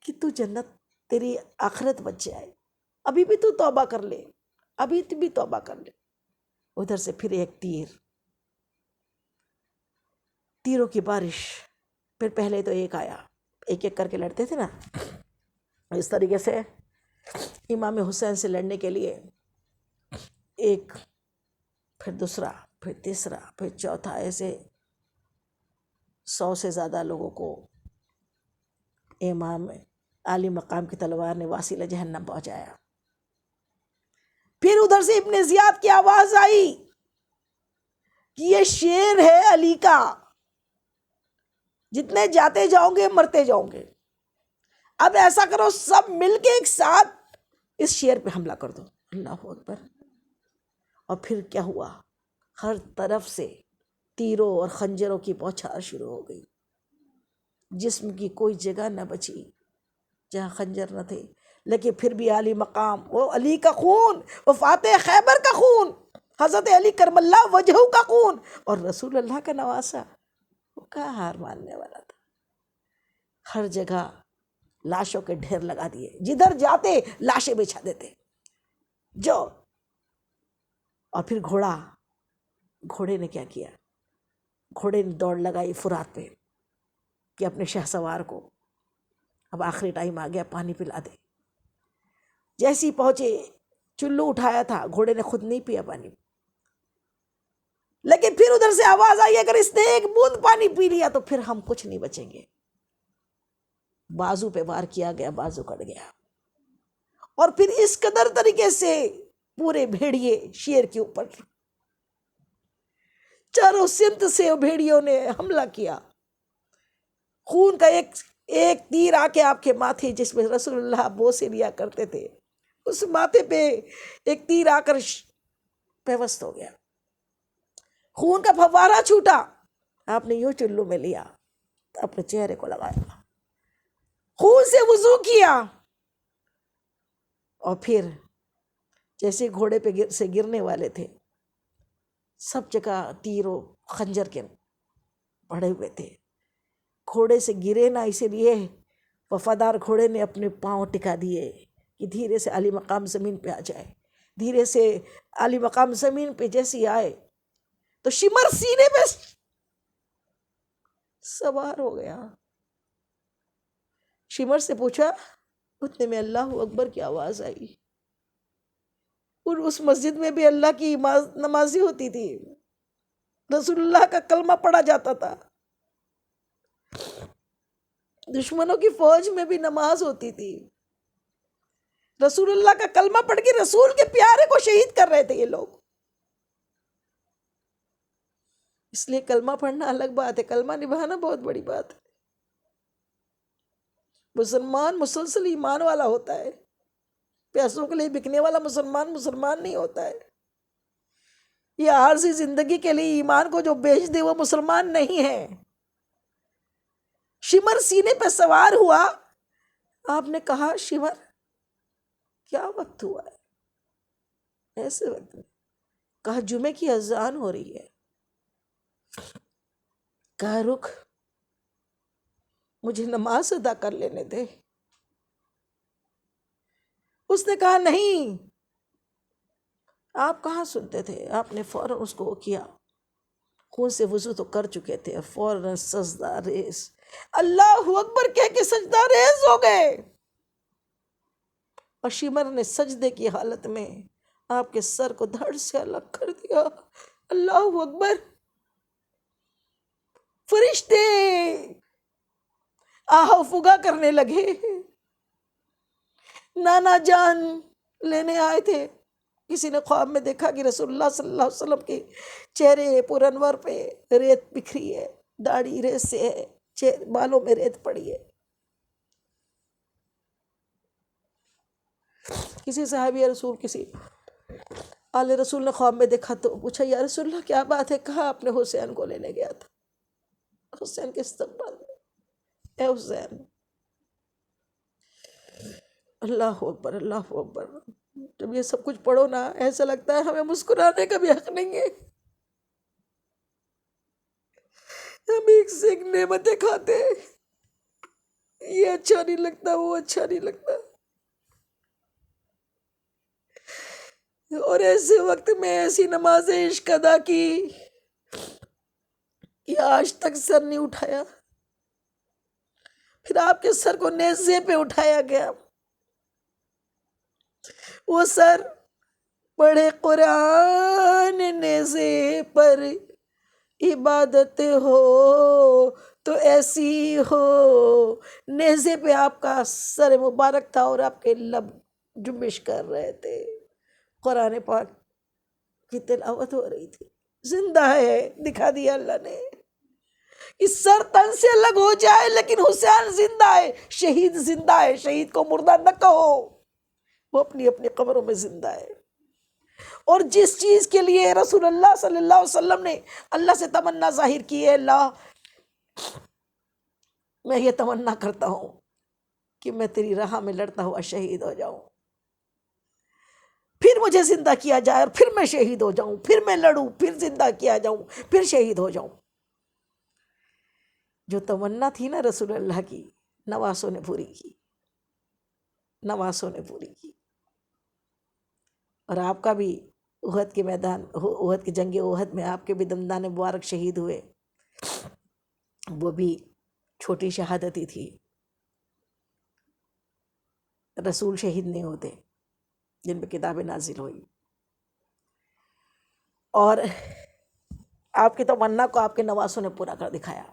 کہ تو جنت، تیری آخرت بچ جائے، ابھی بھی تو توبہ کر لے، ابھی بھی توبہ کر لے۔ ادھر سے پھر ایک تیروں کی بارش، پھر پہلے تو ایک آیا، ایک ایک کر کے لڑتے تھے نا، اس طریقے سے امام حسین سے لڑنے کے لیے ایک، پھر دوسرا، پھر تیسرا، پھر چوتھا، ایسے 100 سے زیادہ لوگوں کو امام عالی مقام کی تلوار نے واصل جہنم پہنچایا۔ پھر ادھر سے ابن زیاد کی آواز آئی کہ یہ شیر ہے علی کا، جتنے جاتے جاؤں گے مرتے جاؤں گے، اب ایسا کرو سب مل کے ایک ساتھ اس شیر پہ حملہ کر دو۔ اللہ اکبر۔ اور پھر کیا ہوا، ہر طرف سے تیروں اور خنجروں کی بوچھار شروع ہو گئی، جسم کی کوئی جگہ نہ بچی جہاں خنجر نہ تھے، لیکن پھر بھی علی مقام، وہ علی کا خون، وہ فاتح خیبر کا خون، حضرت علی کرم اللہ وجہہ کا خون، اور رسول اللہ کا نواسا، وہ کہاں ہار ماننے والا تھا۔ ہر جگہ لاشوں کے ڈھیر لگا دیے، جدھر جاتے لاشیں بچھا دیتے جو۔ اور پھر گھوڑے نے کیا کیا، گھوڑے نے دوڑ لگائی فرات پہ کہ اپنے شہ سوار کو اب آخری ٹائم آ گیا، پانی پلا دے۔ جیسے ہی پہنچے، چلو اٹھایا تھا، گھوڑے نے خود نہیں پیا پانی، لیکن پھر ادھر سے آواز آئی اگر اس نے ایک بوند پانی پی لیا تو پھر ہم کچھ نہیں بچیں گے۔ بازو پہ وار کیا گیا، بازو کٹ گیا، اور پھر اس قدر طریقے سے پورے بھیڑیے شیر کے اوپر چاروں سمت سے بھیڑیوں نے حملہ کیا۔ خون کا ایک تیر آ کے آپ کے ماتھے، جس میں رسول اللہ بوسے لیا کرتے تھے، اس ماتھے پہ ایک تیر آ کر پیوست ہو گیا، خون کا فوارہ چھوٹا، آپ نے یوں چلو میں لیا، اپنے چہرے کو لگایا، خون سے وضو کیا، اور پھر جیسے گھوڑے پہ سے گرنے والے تھے، سب جگہ تیروں خنجر کے پڑے ہوئے تھے، گھوڑے سے گرے نہ، اسی لیے وفادار گھوڑے نے اپنے پاؤں ٹکا دیے کہ دھیرے سے علی مقام زمین پہ آ جائے۔ دھیرے سے علی مقام زمین پہ جیسے آئے تو شمر سینے پہ سوار ہو گیا۔ شمر سے پوچھا، اتنے میں اللہ اکبر کی آواز آئی، اور اس مسجد میں بھی اللہ کی نمازی ہوتی تھی، رسول اللہ کا کلمہ پڑھا جاتا تھا، دشمنوں کی فوج میں بھی نماز ہوتی تھی، رسول اللہ کا کلمہ پڑھ کے رسول کے پیارے کو شہید کر رہے تھے یہ لوگ۔ اس لیے کلمہ پڑھنا الگ بات ہے، کلمہ نبھانا بہت بڑی بات ہے۔ مسلمان مسلسل ایمان والا ہوتا ہے، پیسوں کے لیے بکنے والا مسلمان نہیں ہوتا ہے۔ یہ عارضی زندگی کے لیے ایمان کو جو بیچ دے وہ مسلمان نہیں ہے۔ شمر سینے پہ سوار ہوا، آپ نے کہا شمر کیا وقت ہوا ہے؟ ایسے وقت میں کہا جمعے کی اذان ہو رہی ہے۔ کہا رک، مجھے نماز ادا کر لینے دے۔ اس نے کہا نہیں، آپ کہاں سنتے تھے؟ آپ نے فوراً اس کو کیا، خون سے وضو تو کر چکے تھے، فوراً سجدہ ریز، اللہ اکبر کہہ کے سجدہ ریز ہو گئے، اور شمر نے سجدے کی حالت میں آپ کے سر کو دھڑ سے الگ کر دیا۔ اللہ اکبر۔ فرشتے آہو فگا کرنے لگے، نانا جان لینے آئے تھے، کسی نے خواب میں دیکھا کہ رسول اللہ صلی اللہ علیہ وسلم کے چہرے پر انور پہ ریت بکھری ہے، داڑھی ریت سے ہے، بالوں میں ریت پڑی ہے۔ کسی صحابی رسول، کسی آل رسول نے خواب میں دیکھا تو پوچھا یا رسول اللہ کیا بات ہے؟ کہا اپنے حسین کو لینے گیا تھا، حسین کے استقبال میں، اے حسین۔ اللہ اکبر، اللہ اکبر۔ جب یہ سب کچھ پڑھو نا، ایسا لگتا ہے ہمیں مسکرانے کا بھی حق نہیں ہے، ہم ایک سے ایک نعمتیں کھاتے ہیں، یہ اچھا نہیں لگتا، وہ اچھا نہیں لگتا۔ اور ایسے وقت میں ایسی نماز عشق ادا کی کہ آج تک سر نہیں اٹھایا. پھر آپ کے سر کو نیزے پہ اٹھایا گیا. وہ سر پڑھے قرآن نیزے پر عبادت ہو تو ایسی ہو. نیزے پہ آپ کا سر مبارک تھا اور آپ کے لب جنبش کر رہے تھے. قرآن پاک کی تلاوت ہو رہی تھی. زندہ ہے، دکھا دیا اللہ نے. اس سر تن سے الگ ہو جائے لیکن حسین زندہ ہے، شہید زندہ ہے. شہید کو مردہ نہ کہو، وہ اپنی اپنی قبروں میں زندہ ہے. اور جس چیز کے لیے رسول اللہ صلی اللہ علیہ وسلم نے اللہ سے تمنا ظاہر کی ہے، اللہ میں یہ تمنا کرتا ہوں کہ میں تیری راہ میں لڑتا ہوا شہید ہو جاؤں، پھر مجھے زندہ کیا جائے اور پھر میں شہید ہو جاؤں، پھر میں لڑوں، پھر زندہ کیا جاؤں، پھر شہید ہو جاؤں. جو تمنا تھی نا رسول اللہ کی، نواسوں نے پوری کی، نواسوں نے پوری کی. اور آپ کا بھی احد کے میدان، احد کی جنگ احد میں آپ کے بھی دندان مبارک شہید ہوئے. وہ بھی چھوٹی شہادت ہی تھی. رسول شہید نہیں ہوتے جن پہ کتابیں نازل ہوئی. اور آپ کی تمنا کو آپ کے نواسوں نے پورا کر دکھایا.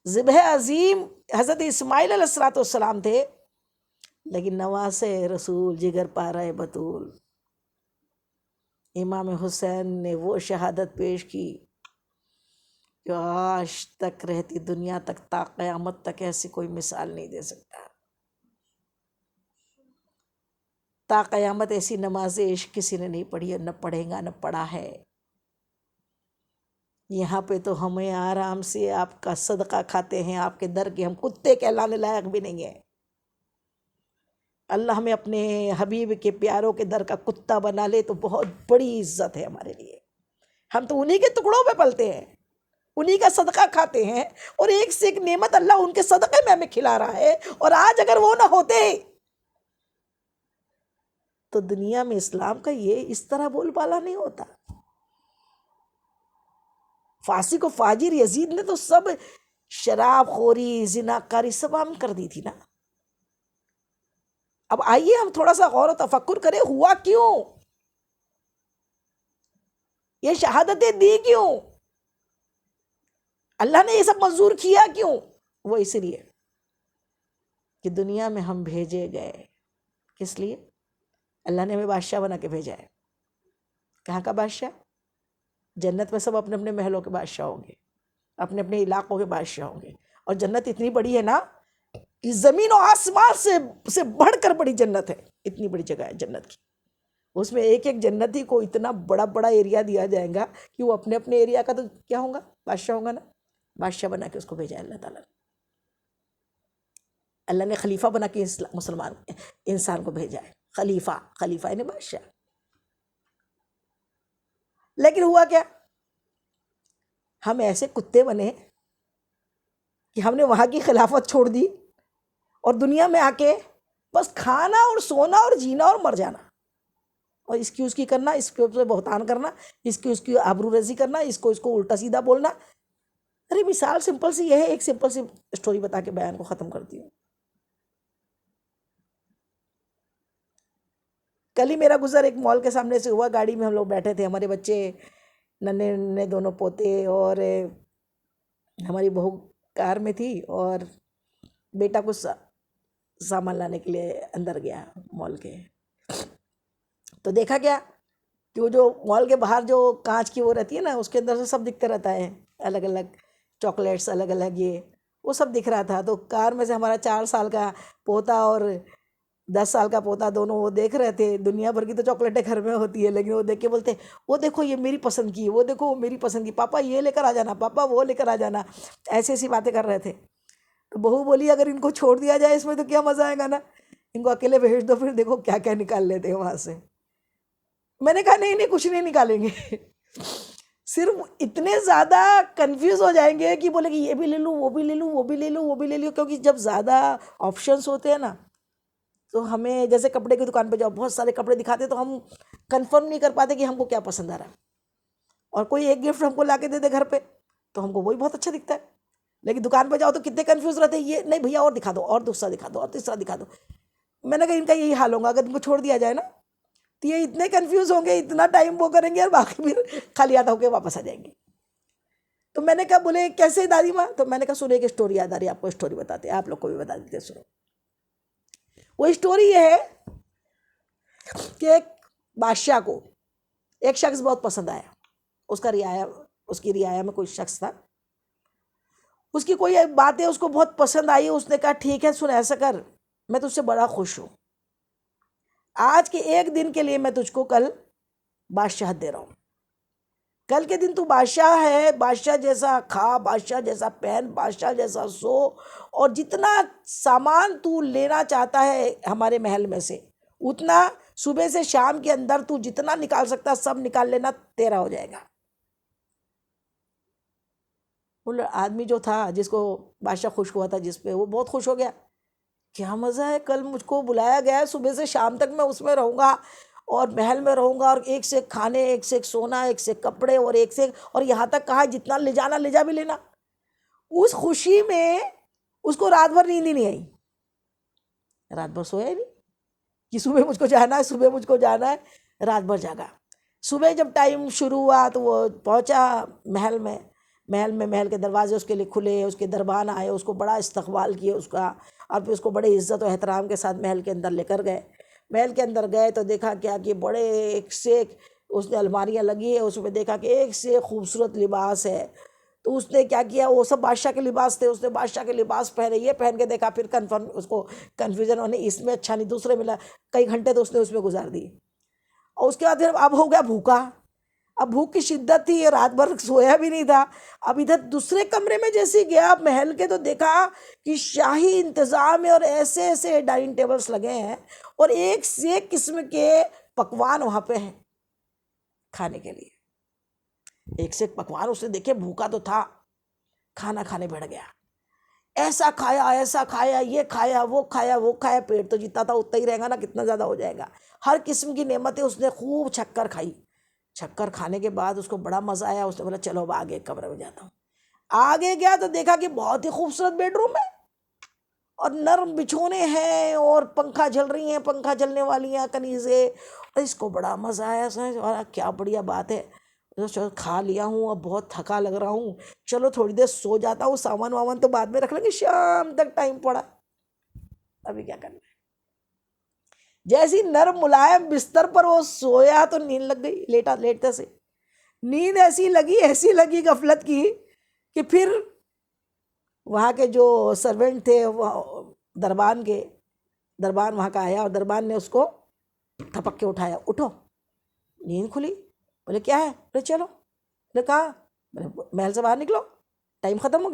ذبح عظیم حضرت اسماعیل علیہ السلام تھے، لیکن نواسے رسول جگر پارہ بطول امام حسین نے وہ شہادت پیش کی جو آج تک رہتی دنیا تک تا قیامت تک ایسی کوئی مثال نہیں دے سکتا. تا قیامت ایسی نماز عشق کسی نے نہیں پڑھی اور نہ پڑھے گا، نہ پڑھا ہے. یہاں پہ تو ہمیں آرام سے آپ کا صدقہ کھاتے ہیں، آپ کے در کے ہم کتے کہلانے لائق بھی نہیں ہیں. اللہ ہمیں اپنے حبیب کے پیاروں کے در کا کتا بنا لے تو بہت بڑی عزت ہے ہمارے لیے. ہم تو انہی کے ٹکڑوں پہ پلتے ہیں، انہی کا صدقہ کھاتے ہیں، اور ایک سے ایک نعمت اللہ ان کے صدقے میں ہمیں کھلا رہا ہے. اور آج اگر وہ نہ ہوتے تو دنیا میں اسلام کا یہ اس طرح بول بالا نہیں ہوتا. فاسق و فاجر یزید نے تو سب شراب خوری، زناکاری سب عام کر دی تھی نا. اب آئیے ہم تھوڑا سا غور و تفکر کریں، ہوا کیوں؟ یہ شہادتیں دی کیوں؟ اللہ نے یہ سب منظور کیا کیوں؟ وہ اس لیے کہ دنیا میں ہم بھیجے گئے. کس لیے؟ اللہ نے ہمیں بادشاہ بنا کے بھیجا ہے. کہاں کا بادشاہ؟ جنت میں سب اپنے اپنے محلوں کے بادشاہ ہوں گے، اپنے اپنے علاقوں کے بادشاہ ہوں گے. اور جنت اتنی بڑی ہے نا، اس زمین و آسمان سے بڑھ کر بڑی جنت ہے. اتنی بڑی جگہ ہے جنت کی. اس میں ایک ایک جنتی کو اتنا بڑا بڑا ایریا دیا جائے گا کہ وہ اپنے اپنے ایریا کا تو کیا ہوگا، بادشاہ ہوگا نا. بادشاہ بنا کے اس کو بھیجا ہے اللہ تعالیٰ نے. اللہ نے خلیفہ بنا کے مسلمان انسان کو بھیجا ہے. خلیفہ یعنی بادشاہ. لیکن ہوا کیا؟ ہم ایسے کتے بنے کہ ہم نے وہاں کی خلافت چھوڑ دی اور دنیا میں آ کے بس کھانا اور سونا اور جینا اور مر جانا، اور اس کی کرنا، اس کے بہتان کرنا، اس کی آبرو ریزی کرنا، اس کو الٹا سیدھا بولنا. ارے مثال سمپل سی یہ ہے، ایک سمپل سی اسٹوری بتا کے بیان کو ختم کرتی ہوں. کل ہی میرا گزر ایک مال کے سامنے سے ہوا. گاڑی میں ہم لوگ بیٹھے تھے، ہمارے بچے ننے ننے دونوں پوتے، اور ہماری بہو کار میں تھی، اور بیٹا کچھ سامان لانے کے لیے اندر گیا مال کے. تو دیکھا کیا کہ وہ جو مال کے باہر جو کانچ کی وہ رہتی ہے نا، اس کے اندر سے سب دکھتا رہتا ہے، الگ الگ چاکلیٹس، الگ الگ یہ وہ سب دکھ رہا تھا. تو کار میں سے ہمارا 4 سال کا پوتا اور 10 سال کا پوتا دونوں وہ دیکھ رہے تھے. دنیا بھر کی تو چاکلیٹیں گھر میں ہوتی ہے، لیکن وہ دیکھ کے بولتے وہ دیکھو یہ میری پسند کی، وہ دیکھو وہ میری پسند کی، پاپا یہ لے کر آ جانا، پاپا وہ لے کر آ جانا. ایسی ایسی باتیں کر رہے تھے. تو بہو بولی اگر ان کو چھوڑ دیا جائے اس میں تو کیا مزہ آئے گا نا، ان کو اکیلے بھیج دو، پھر دیکھو کیا کیا نکال لیتے ہیں وہاں سے. میں نے کہا نہیں کچھ نہیں نکالیں گے. صرف اتنے زیادہ کنفیوز ہو جائیں گے کہ بولے کہ یہ بھی لے لوں، وہ بھی لے لوں، وہ بھی لے لوں، وہ بھی لے لوں. کیونکہ جب زیادہ آپشنس ہوتے ہیں نا تو ہمیں جیسے کپڑے کی دکان پہ جاؤ، بہت سارے کپڑے دکھاتے تو ہم کنفرم نہیں کر پاتے کہ ہم کو کیا پسند آ رہا ہے، اور کوئی ایک گفٹ ہم کو لا کے دے دے گھر پہ تو ہم کو وہی بہت اچھا دکھتا ہے، لیکن دکان پہ جاؤ تو کتنے کنفیوز رہتے ہیں، یہ نہیں بھیا اور دکھا دو، اور دوسرا دکھا دو، اور تیسرا دکھا دو۔ میں نے کہا ان کا یہی حال ہوگا اگر ان کو چھوڑ دیا جائے نا، تو یہ اتنے کنفیوز ہوں گے، اتنا ٹائم وہ کریں گے اور باقی پھر خالی ہاتھ ہو کے واپس آ جائیں گے۔ تو میں نے کہا بولے کیسے دادی ماں؟ تو میں نے کہا سنو ایک اسٹوری یاد آ رہی ہے آپ کو، اسٹوری بتاتے ہیں، آپ لوگ کو بھی بتا دیتے ہیں، سنو۔ وہ اسٹوری یہ ہے کہ ایک بادشاہ کو ایک شخص بہت پسند آیا، اس کی رعایا میں کوئی شخص تھا، اس کی کوئی باتیں اس کو بہت پسند آئی، اس نے کہا ٹھیک ہے سن ایسا کر، میں تجھ سے بڑا خوش ہوں، آج کے ایک دن کے لیے میں تجھ کو کل بادشاہت دے رہا ہوں، کل کے دن تو بادشاہ ہے، بادشاہ جیسا کھا، بادشاہ جیسا پہن، بادشاہ جیسا سو، اور جتنا سامان تو لینا چاہتا ہے ہمارے محل میں سے اتنا صبح سے شام کے اندر تو جتنا نکال سکتا سب نکال لینا، تیرا ہو جائے گا۔ وہ آدمی جو تھا جس کو بادشاہ خوش ہوا تھا جس پہ، وہ بہت خوش ہو گیا، کیا مزہ ہے، کل مجھ کو بلایا گیا ہے، صبح سے شام تک میں اس میں رہوں گا اور محل میں رہوں گا، اور ایک سے ایک کھانے، ایک سے ایک سونا، ایک سے ایک کپڑے، اور ایک سے ایک، اور یہاں تک کہا جتنا لے جانا لے جا بھی لینا۔ اس خوشی میں اس کو رات بھر نیند ہی نہیں آئی، رات بھر سویا ہی نہیں کہ صبح مجھ کو جانا ہے، صبح مجھ کو جانا ہے، رات بھر جاگا۔ صبح جب ٹائم شروع ہوا تو وہ پہنچا محل کے دروازے اس کے لیے کھلے، اس کے دربان آئے، اس کو بڑا استقبال کیا اس کا، اور پھر اس کو بڑے عزت و احترام کے ساتھ محل کے اندر لے کر گئے۔ محل کے اندر گئے تو دیکھا کیا کہ بڑے ایک سے ایک اس نے الماریاں لگی ہے، اس میں دیکھا کہ ایک سے ایک خوبصورت لباس ہے، تو اس نے کیا کیا، وہ سب بادشاہ کے لباس تھے، اس نے بادشاہ کے لباس پہنے، یہ پہن کے دیکھا، پھر کنفرم اس کو کنفیوژن ہونے، اس میں اچھا نہیں دوسرے ملا، کئی گھنٹے تو اس نے اس میں گزار دیے، اور اس کے بعد پھر اب ہو گیا بھوکا، اب بھوک کی شدت تھی، رات بھر سویا بھی نہیں تھا، اب ادھر دوسرے کمرے میں جیسے گیا محل کے تو دیکھا کہ شاہی انتظام ہے، اور ایسے ایسے ڈائننگ ٹیبلز لگے ہیں، اور ایک سے ایک قسم کے پکوان وہاں پہ ہیں کھانے کے لیے، ایک سے ایک پکوان اس نے دیکھے، بھوکا تو تھا، کھانا کھانے بیٹھ گیا، ایسا کھایا، یہ کھایا، وہ کھایا، پیٹ تو جتنا تھا اتنا ہی رہے گا نا، کتنا زیادہ ہو جائے گا، ہر قسم کی نعمتیں اس نے خوب چھکر کھائی، چھکر کھانے کے بعد اس کو بڑا مزہ آیا، اس نے بولا چلو اب آگے کمرے میں جاتا ہوں، آگے گیا تو دیکھا کہ بہت ہی خوبصورت بیڈ روم ہے، اور نرم بچھونے ہیں، اور پنکھا جل رہی ہیں، پنکھا جلنے والی ہیں کنیزیں، اور اس کو بڑا مزہ آیا، اور کیا بڑھیا بات ہے، چلو کھا لیا ہوں، اب بہت تھکا لگ رہا ہوں، چلو تھوڑی دیر سو جاتا ہوں، سامان وامان تو بعد میں رکھ لیں گے، شام تک ٹائم پڑا، ابھی کیا کرنا ہے۔ جیسی نرم ملائم بستر پر وہ سویا تو نیند لگ گئی، لیٹتے سے نیند ایسی لگی غفلت کی کہ پھر وہاں کے جو سرونٹ تھے دربان وہاں کا آیا، اور دربان نے اس کو تھپک کے اٹھایا، اٹھو، نیند کھلی، بولے کیا ہے، بولے چلو، بولے کہاں، بولے محل سے باہر نکلو، ٹائم ختم ہو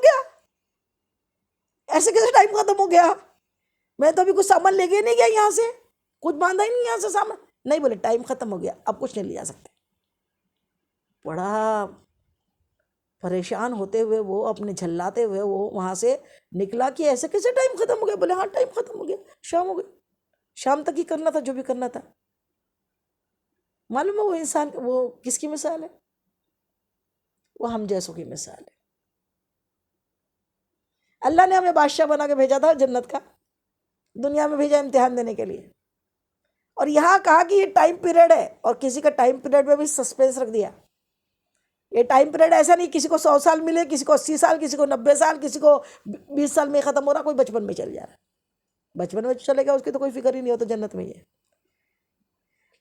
گیا، ایسے کیسے ٹائم ختم ہو گیا، میں تو ابھی کچھ سامان لے کے نہیں گیا یہاں سے، کچھ باندھا ہی نہیں یہاں سے سامان، نہیں، بولے ٹائم ختم ہو گیا، اب کچھ نہیں لے جا سکتے۔ بڑا پریشان ہوتے ہوئے وہ اپنے جھلاتے ہوئے وہ وہاں سے نکلا کہ ایسے کیسے ٹائم ختم ہو گیا، بولے ہاں ٹائم ختم ہو گیا، شام ہو گئی، شام تک ہی کرنا تھا جو بھی کرنا تھا۔ معلوم ہے وہ انسان وہ کس کی مثال ہے، وہ ہم جیسوں کی مثال ہے۔ اللہ نے ہمیں بادشاہ بنا کے بھیجا تھا جنت کا، دنیا میں بھیجا امتحان دینے کے لیے، اور یہاں کہا کہ یہ ٹائم پیریڈ ہے، اور کسی کا ٹائم پیریڈ میں بھی سسپینس رکھ دیا، یہ ٹائم پیریڈ ایسا نہیں کسی کو 100 سال ملے، کسی کو 80 سال، کسی کو 90 سال، کسی کو 20 سال میں ختم ہو رہا، کوئی بچپن میں چل جا رہا، بچپن میں چلے گا اس کی تو کوئی فکر ہی نہیں ہوتا جنت میں، یہ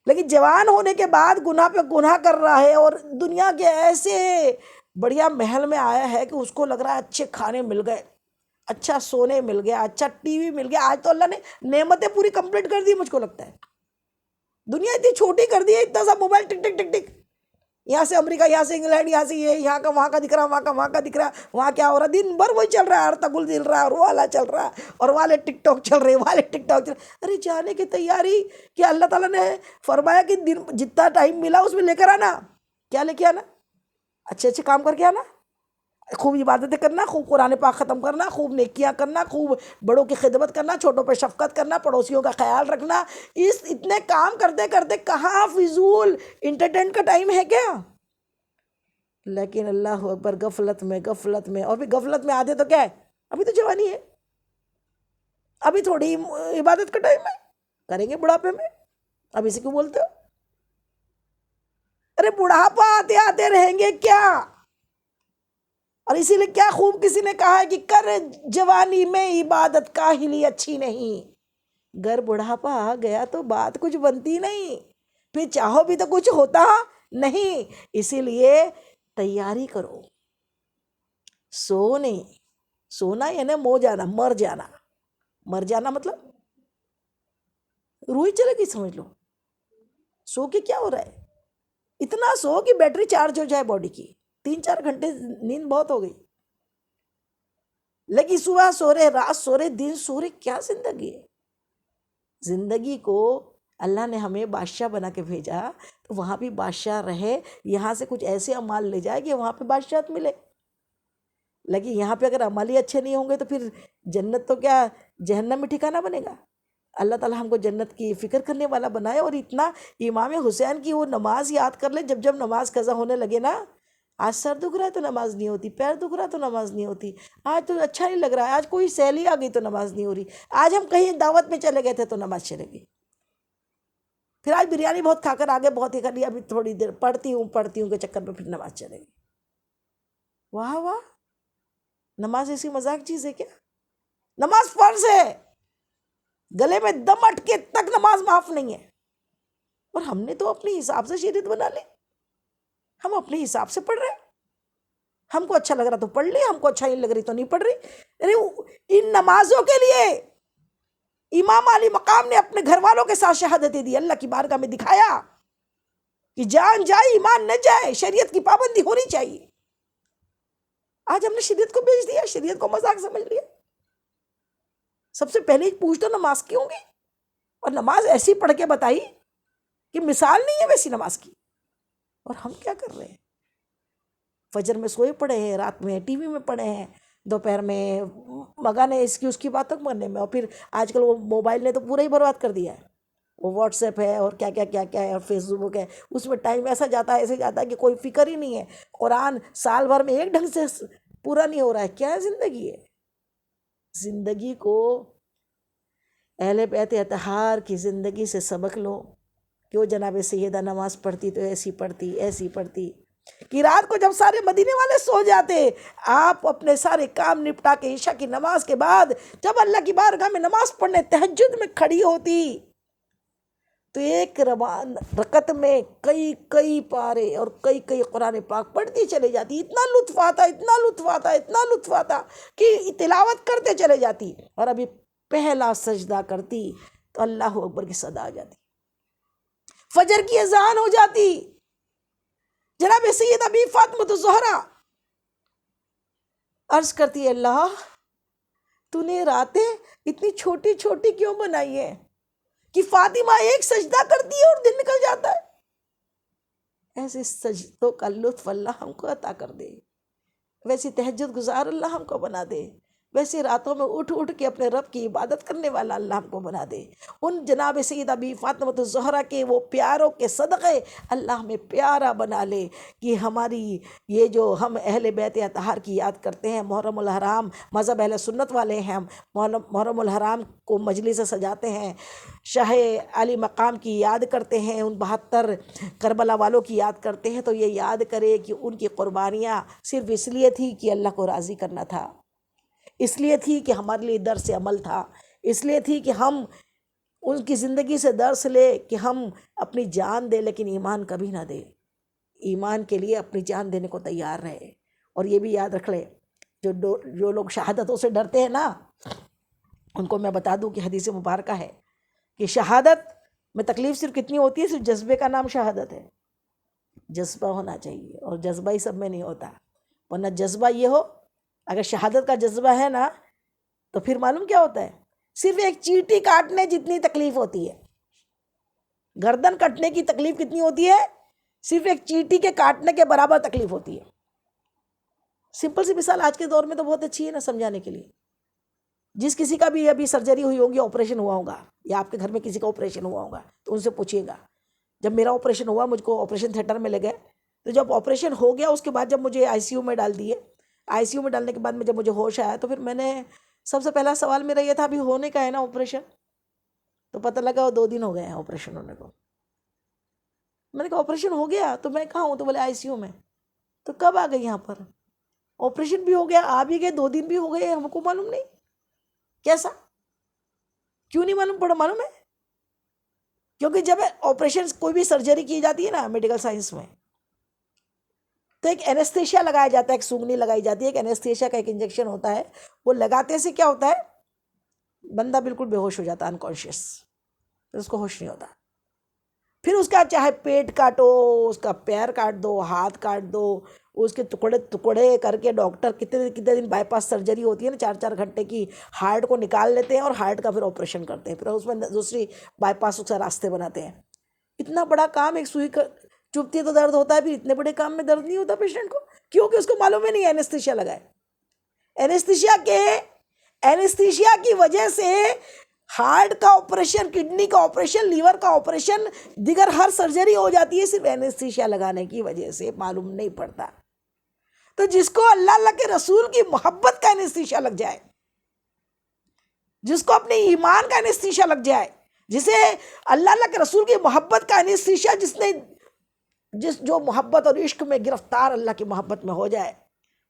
لیکن جوان ہونے کے بعد گناہ پہ گناہ کر رہا ہے، اور دنیا کے ایسے بڑھیا محل میں آیا ہے کہ اس کو لگ رہا ہے اچھے کھانے مل گئے، اچھا سونے مل گیا، اچھا ٹی وی مل گیا، آج تو اللہ نے نعمتیں پوری کمپلیٹ کر دی، مجھ کو لگتا ہے دنیا اتنی چھوٹی کر دی ہے، اتنا سا موبائل ٹک ٹک ٹک ٹک، یہاں سے امریکہ، یہاں سے انگلینڈ، یہاں سے یہ، یہاں کا وہاں کا دکھ رہا، وہاں کا دکھ رہا، وہاں کیا ہو رہا، دن بھر وہی چل رہا ہے، ارطغرل چل رہا ہے، اور والا چل رہا ہے، اور والے ٹک ٹاک چل رہے، والے ٹک ٹاک چل رہے، ارے جانے کی تیاری کہ اللہ تعالیٰ نے فرمایا کہ دن جتنا ٹائم ملا اس میں لے کر آنا، کیا لے کے آنا، اچھے اچھے کام کر کے آنا، خوب عبادتیں کرنا، خوب قرآن پاک ختم کرنا، خوب نیکیاں کرنا، خوب بڑوں کی خدمت کرنا، چھوٹوں پہ شفقت کرنا، پڑوسیوں کا خیال رکھنا، اتنے کام کرتے کرتے کہاں فضول انٹرٹین کا ٹائم ہے کیا؟ لیکن اللہ اکبر، غفلت میں اور بھی غفلت میں آدھے تو کیا ہے، ابھی تو جوانی ہے، ابھی تھوڑی عبادت کا ٹائم ہے، کریں گے بڑھاپے میں، اب اسے کیوں بولتے ہو؟ ارے بڑھاپا آتے آتے رہیں گے کیا؟ اور اسی لیے کیا خوب کسی نے کہا ہے کہ کر جوانی میں عبادت کاہلی اچھی نہیں، گر بڑھاپا آ گیا تو بات کچھ بنتی نہیں، پھر چاہو بھی تو کچھ ہوتا نہیں، اسی لیے تیاری کرو، سو نہیں، سونا یعنی مو جانا، مر جانا مطلب روح چلے گی، سمجھ لو، سو کے کیا ہو رہا ہے؟ اتنا سو کہ بیٹری چارج ہو جائے باڈی کی، 3-4 گھنٹے نیند بہت ہو گئی، لیکن صبح سو رہے، رات سو رہے، دن سو رہے، کیا زندگی ہے؟ زندگی کو اللہ نے ہمیں بادشاہ بنا کے بھیجا تو وہاں بھی بادشاہ رہے، یہاں سے کچھ ایسے اعمال لے جائے کہ وہاں پہ بادشاہت ملے، لیکن یہاں پہ اگر عمل ہی اچھے نہیں ہوں گے تو پھر جنت تو کیا جہنم میں ٹھکانہ بنے گا۔ اللہ تعالیٰ ہم کو جنت کی فکر کرنے والا بنائے، اور اتنا امام حسین کی وہ نماز یاد کر لے، جب نماز قضا ہونے لگے نا، آج سر دکھ رہا ہے تو نماز نہیں ہوتی، پیر دکھ رہا ہے تو نماز نہیں ہوتی، آج تو اچھا نہیں لگ رہا ہے، آج کوئی سیلی آ گئی تو نماز نہیں ہو رہی، آج ہم کہیں دعوت میں چلے گئے تھے تو نماز چلے گئی، پھر آج بریانی بہت کھا کر آگے بہت ہی کر لیا، ابھی تھوڑی دیر پڑھتی ہوں کے چکر میں پھر نماز چلے گی۔ واہ واہ، نماز ایسی مذاق چیز ہے کیا؟ نماز فرض ہے، گلے میں دم اٹکے تک نماز معاف نہیں ہے، اور ہم نے تو اپنے حساب سے شریعت بنا لی، ہم اپنے حساب سے پڑھ رہے ہیں، ہم کو اچھا لگ رہا تو پڑھ لی، ہم کو اچھا نہیں لگ رہی تو نہیں پڑھ رہی۔ ارے ان نمازوں کے لیے امام علی مقام نے اپنے گھر والوں کے ساتھ شہادتیں دی، اللہ کی بارگاہ میں دکھایا کہ جان جائے ایمان نہ جائے، شریعت کی پابندی ہونی چاہیے۔ آج ہم نے شریعت کو بیچ دیا، شریعت کو مذاق سمجھ لیا۔ سب سے پہلے پوچھ تو نماز کی ہوں گی، اور نماز ایسی پڑھ کے بتائی کہ مثال نہیں ہے ویسی نماز کی، اور ہم کیا کر رہے ہیں؟ فجر میں سوئے پڑے ہیں، رات میں ٹی وی میں پڑے ہیں، دوپہر میں مگانے اس کی اس کی باتوں کرنے میں، اور پھر آج کل وہ موبائل نے تو پورا ہی برباد کر دیا ہے، وہ واٹس ایپ ہے اور کیا کیا کیا کیا ہے، اور فیس بک ہے، اس میں ٹائم ایسا جاتا ہے ایسے جاتا ہے کہ کوئی فکر ہی نہیں ہے، قرآن سال بھر میں ایک ڈھنگ سے پورا نہیں ہو رہا ہے، کیا زندگی ہے؟ زندگی کو اہل بیت اطہار کی زندگی سے سبق لو، کیوں جناب سیدہ نماز پڑھتی تو ایسی پڑھتی کہ رات کو جب سارے مدینے والے سو جاتے، آپ اپنے سارے کام نپٹا کے عشاء کی نماز کے بعد جب اللہ کی بارگاہ میں نماز پڑھنے تہجد میں کھڑی ہوتی تو ایک رکعت میں کئی پارے اور کئی قرآن پاک پڑھتی چلے جاتی، اتنا لطف آتا کہ تلاوت کرتے چلے جاتی، اور ابھی پہلا سجدہ کرتی تو اللہ اکبر کی صدا آ جاتی، فجر کی اذان ہو جاتی، جناب سیدہ بی فاطمہ الزہرا عرض کرتی ہے، اللہ تو نے راتیں اتنی چھوٹی چھوٹی کیوں بنائی ہے کہ فاطمہ ایک سجدہ کرتی ہے اور دن نکل جاتا ہے؟ ایسے سجدوں کا لطف اللہ ہم کو عطا کر دے، ویسی تہجد گزار اللہ ہم کو بنا دے، ویسے راتوں میں اٹھ کے اپنے رب کی عبادت کرنے والا اللہ ہم کو بنا دے، ان جناب سیدہ بی فاطمہ الزہرا کے وہ پیاروں کے صدقے اللہ ہمیں پیارا بنا لے، کہ ہماری یہ جو ہم اہل بیت اطہار کی یاد کرتے ہیں، محرم الحرام مذہب اہل سنت والے ہیں، ہم محرم الحرام کو مجلس سے سجاتے ہیں، شاہ علی مقام کی یاد کرتے ہیں، ان 72 کربلا والوں کی یاد کرتے ہیں، تو یہ یاد کرے کہ ان کی قربانیاں صرف اس لیے تھی کہ اللہ کو راضی کرنا تھا، اس لیے تھی کہ ہمارے لیے درس عمل تھا، اس لیے تھی کہ ہم ان کی زندگی سے درس لے کہ ہم اپنی جان دے لیکن ایمان کبھی نہ دے، ایمان کے لیے اپنی جان دینے کو تیار رہے۔ اور یہ بھی یاد رکھ لے، جو لوگ شہادتوں سے ڈرتے ہیں نا، ان کو میں بتا دوں کہ حدیث مبارکہ ہے کہ شہادت میں تکلیف صرف کتنی ہوتی ہے، صرف جذبے کا نام شہادت ہے، جذبہ ہونا چاہیے، اور جذبہ ہی سب میں نہیں ہوتا، ورنہ جذبہ یہ ہو، اگر شہادت کا جذبہ ہے نا تو پھر معلوم کیا ہوتا ہے، صرف ایک چیٹی کاٹنے جتنی تکلیف ہوتی ہے، گردن کٹنے کی تکلیف کتنی ہوتی ہے، صرف ایک چیٹی کے کاٹنے کے برابر تکلیف ہوتی ہے، سمپل سی مثال آج کے دور میں تو بہت اچھی ہے نا سمجھانے کے لیے. جس کسی کا بھی ابھی سرجری ہوئی ہوگی, آپریشن ہوا ہوگا, یا آپ کے گھر میں کسی کا آپریشن ہوا ہوگا, تو ان سے پوچھیے گا. جب میرا آپریشن ہوا, مجھ کو آپریشن تھیٹر میں لے گئے, تو جب آپریشن ہو گیا اس کے بعد جب مجھے آئی سی یو میں ڈال دیے, آئی سی یو میں ڈالنے کے بعد میں جب مجھے ہوش آیا, تو پھر میں نے سب سے پہلا سوال میرا یہ تھا ابھی ہونے کا ہے نا آپریشن؟ تو پتہ لگا وہ 2 دن ہو گئے ہیں آپریشن ہونے کو. میں نے کہا آپریشن ہو گیا؟ تو میں کہاں ہوں؟ تو بولے آئی سی یو میں. تو کب آ گئی یہاں پر؟ آپریشن بھی ہو گیا, آ بھی گئے, 2 دن بھی ہو گئے, ہم کو معلوم نہیں. کیسا؟ کیوں نہیں معلوم پڑا؟ معلوم ہے کیونکہ جب آپریشن کوئی بھی سرجری کی جاتی ہے نا میڈیکل سائنس میں, تو ایک اینستھیشیا لگایا جاتا ہے, ایک سونگنی لگائی جاتی ہے, ایک اینستھیشیا کا ایک انجیکشن ہوتا ہے. وہ لگاتے سے کیا ہوتا ہے, بندہ بالکل بے ہوش ہو جاتا ہے, انکانشیس, پھر اس کو ہوش نہیں ہوتا. پھر اس کا چاہے پیٹ کاٹو, اس کا پیر کاٹ دو, ہاتھ کاٹ دو, اس کے ٹکڑے ٹکڑے کر کے ڈاکٹر کتنے دن بائی پاس سرجری ہوتی ہے نا, 4 گھنٹے کی, ہارٹ کو نکال لیتے ہیں اور ہارٹ کا پھر آپریشن کرتے ہیں, پھر اس میں دوسری بائی پاس اس کا راستے بناتے ہیں. اتنا بڑا کام, ایک سوئی چبھتی ہے تو درد ہوتا ہے, پھر اتنے بڑے کام میں درد نہیں ہوتا پیشنٹ کو, کیونکہ اس کو معلوم ہی نہیں اینستھیشیا لگا ہے. اینستھیشیا کی وجہ سے ہارٹ کا آپریشن, کڈنی کا آپریشن, لیور کا آپریشن, دیگر ہر سرجری ہو جاتی ہے صرف اینستھیشیا لگانے کی وجہ سے, معلوم نہیں پڑتا. تو جس کو اللہ کے رسول کی محبت کا اینستھیشیا لگ جائے, جس کو اپنے ایمان کا اینستھیشیا لگ جائے, جسے اللہ کے رسول کی محبت کا اینستھیشیا, جو محبت اور عشق میں گرفتار اللہ کی محبت میں ہو جائے,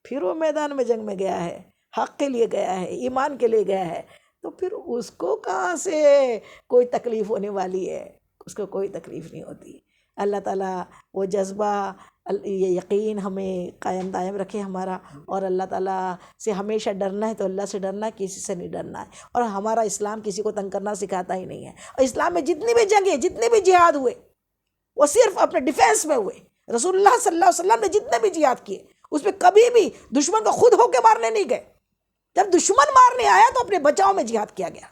پھر وہ میدان میں جنگ میں گیا ہے, حق کے لیے گیا ہے, ایمان کے لیے گیا ہے, تو پھر اس کو کہاں سے کوئی تکلیف ہونے والی ہے؟ اس کو کوئی تکلیف نہیں ہوتی. اللہ تعالیٰ وہ جذبہ, یہ یقین ہمیں قائم دائم رکھے ہمارا, اور اللہ تعالیٰ سے ہمیشہ ڈرنا ہے تو اللہ سے ڈرنا ہے, کسی سے نہیں ڈرنا ہے. اور ہمارا اسلام کسی کو تنگ کرنا سکھاتا ہی نہیں ہے. اور اسلام میں جتنی بھی جنگیں, جتنے بھی جہاد ہوئے, وہ صرف اپنے ڈیفینس میں ہوئے. رسول اللہ صلی اللہ علیہ وسلم نے جتنے بھی جہاد کیے, اس میں کبھی بھی دشمن کو خود ہو کے مارنے نہیں گئے. جب دشمن مارنے آیا تو اپنے بچاؤ میں جہاد کیا گیا.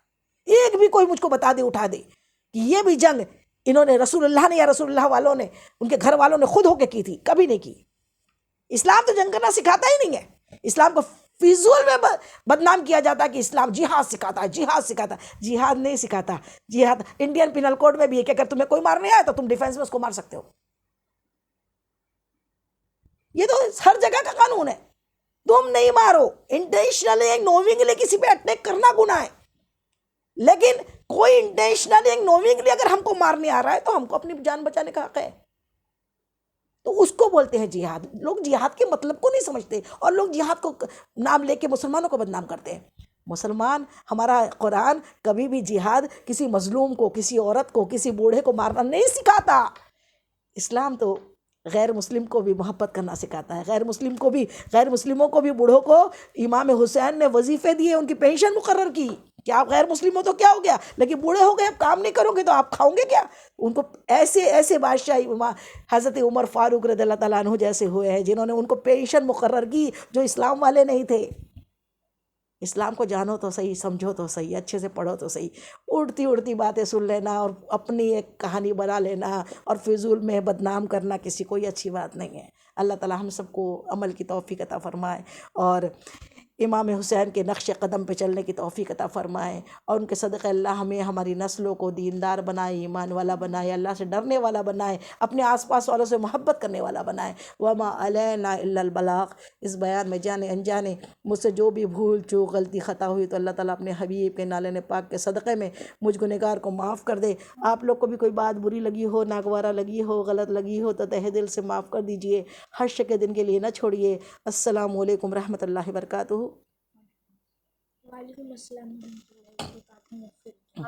ایک بھی کوئی مجھ کو بتا دے, اٹھا دے کہ یہ بھی جنگ انہوں نے, رسول اللہ نے یا رسول اللہ والوں نے, ان کے گھر والوں نے خود ہو کے کی تھی, کبھی نہیں کی. اسلام تو جنگ کرنا سکھاتا ہی نہیں ہے. اسلام کو فضول میں بدنام کیا جاتا ہے کہ اسلام جہاد سکھاتا ہے, جہاد سکھاتا ہے. جہاد نہیں سکھاتا. جہاد انڈین پینل کوڈ میں بھی ہے کہ اگر تمہیں کوئی مارنے آیا تو تم ڈیفینس میں اس کو مار سکتے ہو. یہ تو ہر جگہ کا قانون ہے. تم نہیں مارو. انٹینشنلی نوونگلی کسی پہ اٹیک کرنا گناہ ہے, لیکن کوئی انٹینشنلی نوونگلی اگر ہم کو مارنے آ رہا ہے تو ہم کو اپنی جان بچانے کا حق ہے. تو اس کو بولتے ہیں جہاد. لوگ جہاد کے مطلب کو نہیں سمجھتے, اور لوگ جہاد کو نام لے کے مسلمانوں کو بدنام کرتے ہیں. مسلمان, ہمارا قرآن کبھی بھی جہاد کسی مظلوم کو, کسی عورت کو, کسی بوڑھے کو مارنا نہیں سکھاتا. اسلام تو غیر مسلم کو بھی محبت کرنا سکھاتا ہے. غیر مسلموں کو بھی, بوڑھوں کو امام حسین نے وظیفے دیے, ان کی پینشن مقرر کی کہ آپ غیر مسلم ہو تو کیا ہو گیا, لیکن بوڑھے ہو گئے, اب کام نہیں کرو گے تو آپ کھاؤ گے کیا. ان کو ایسے بادشاہ حضرت عمر فاروق رضی اللہ تعالیٰ عنہ جیسے ہوئے ہیں جنہوں نے ان کو پینشن مقرر کی, جو اسلام والے نہیں تھے. اسلام کو جانو تو صحیح, سمجھو تو صحیح, اچھے سے پڑھو تو صحیح. اڑتی باتیں سن لینا اور اپنی ایک کہانی بنا لینا اور فضول میں بدنام کرنا کسی کو, یہ اچھی بات نہیں ہے. اللہ تعالی ہم سب کو عمل کی توفیق عطا فرمائے, اور امام حسین کے نقش قدم پہ چلنے کی توفیق عطا فرمائے, اور ان کے صدقے اللہ ہمیں, ہماری نسلوں کو دیندار بنائے, ایمان والا بنائے, اللہ سے ڈرنے والا بنائے, اپنے آس پاس والوں سے محبت کرنے والا بنائے. وما علینا الا البلاغ. اس بیان میں جانے انجانے مجھ سے جو بھی بھول چوک غلطی خطا ہوئی تو اللہ تعالیٰ اپنے حبیب کے نالے پاک کے صدقے میں مجھ گنہگار کو معاف کر دے. آپ لوگ کو بھی کوئی بات بری لگی ہو, ناگوارہ لگی ہو, غلط لگی ہو تو تہ دل سے معاف کر دیجئے. حشر کے دن کے لیے نہ چھوڑیے. السلام علیکم رحمۃ اللہ وبرکاتہ. وعلیکم السلام ورحمۃ اللہ وبرکاتہ.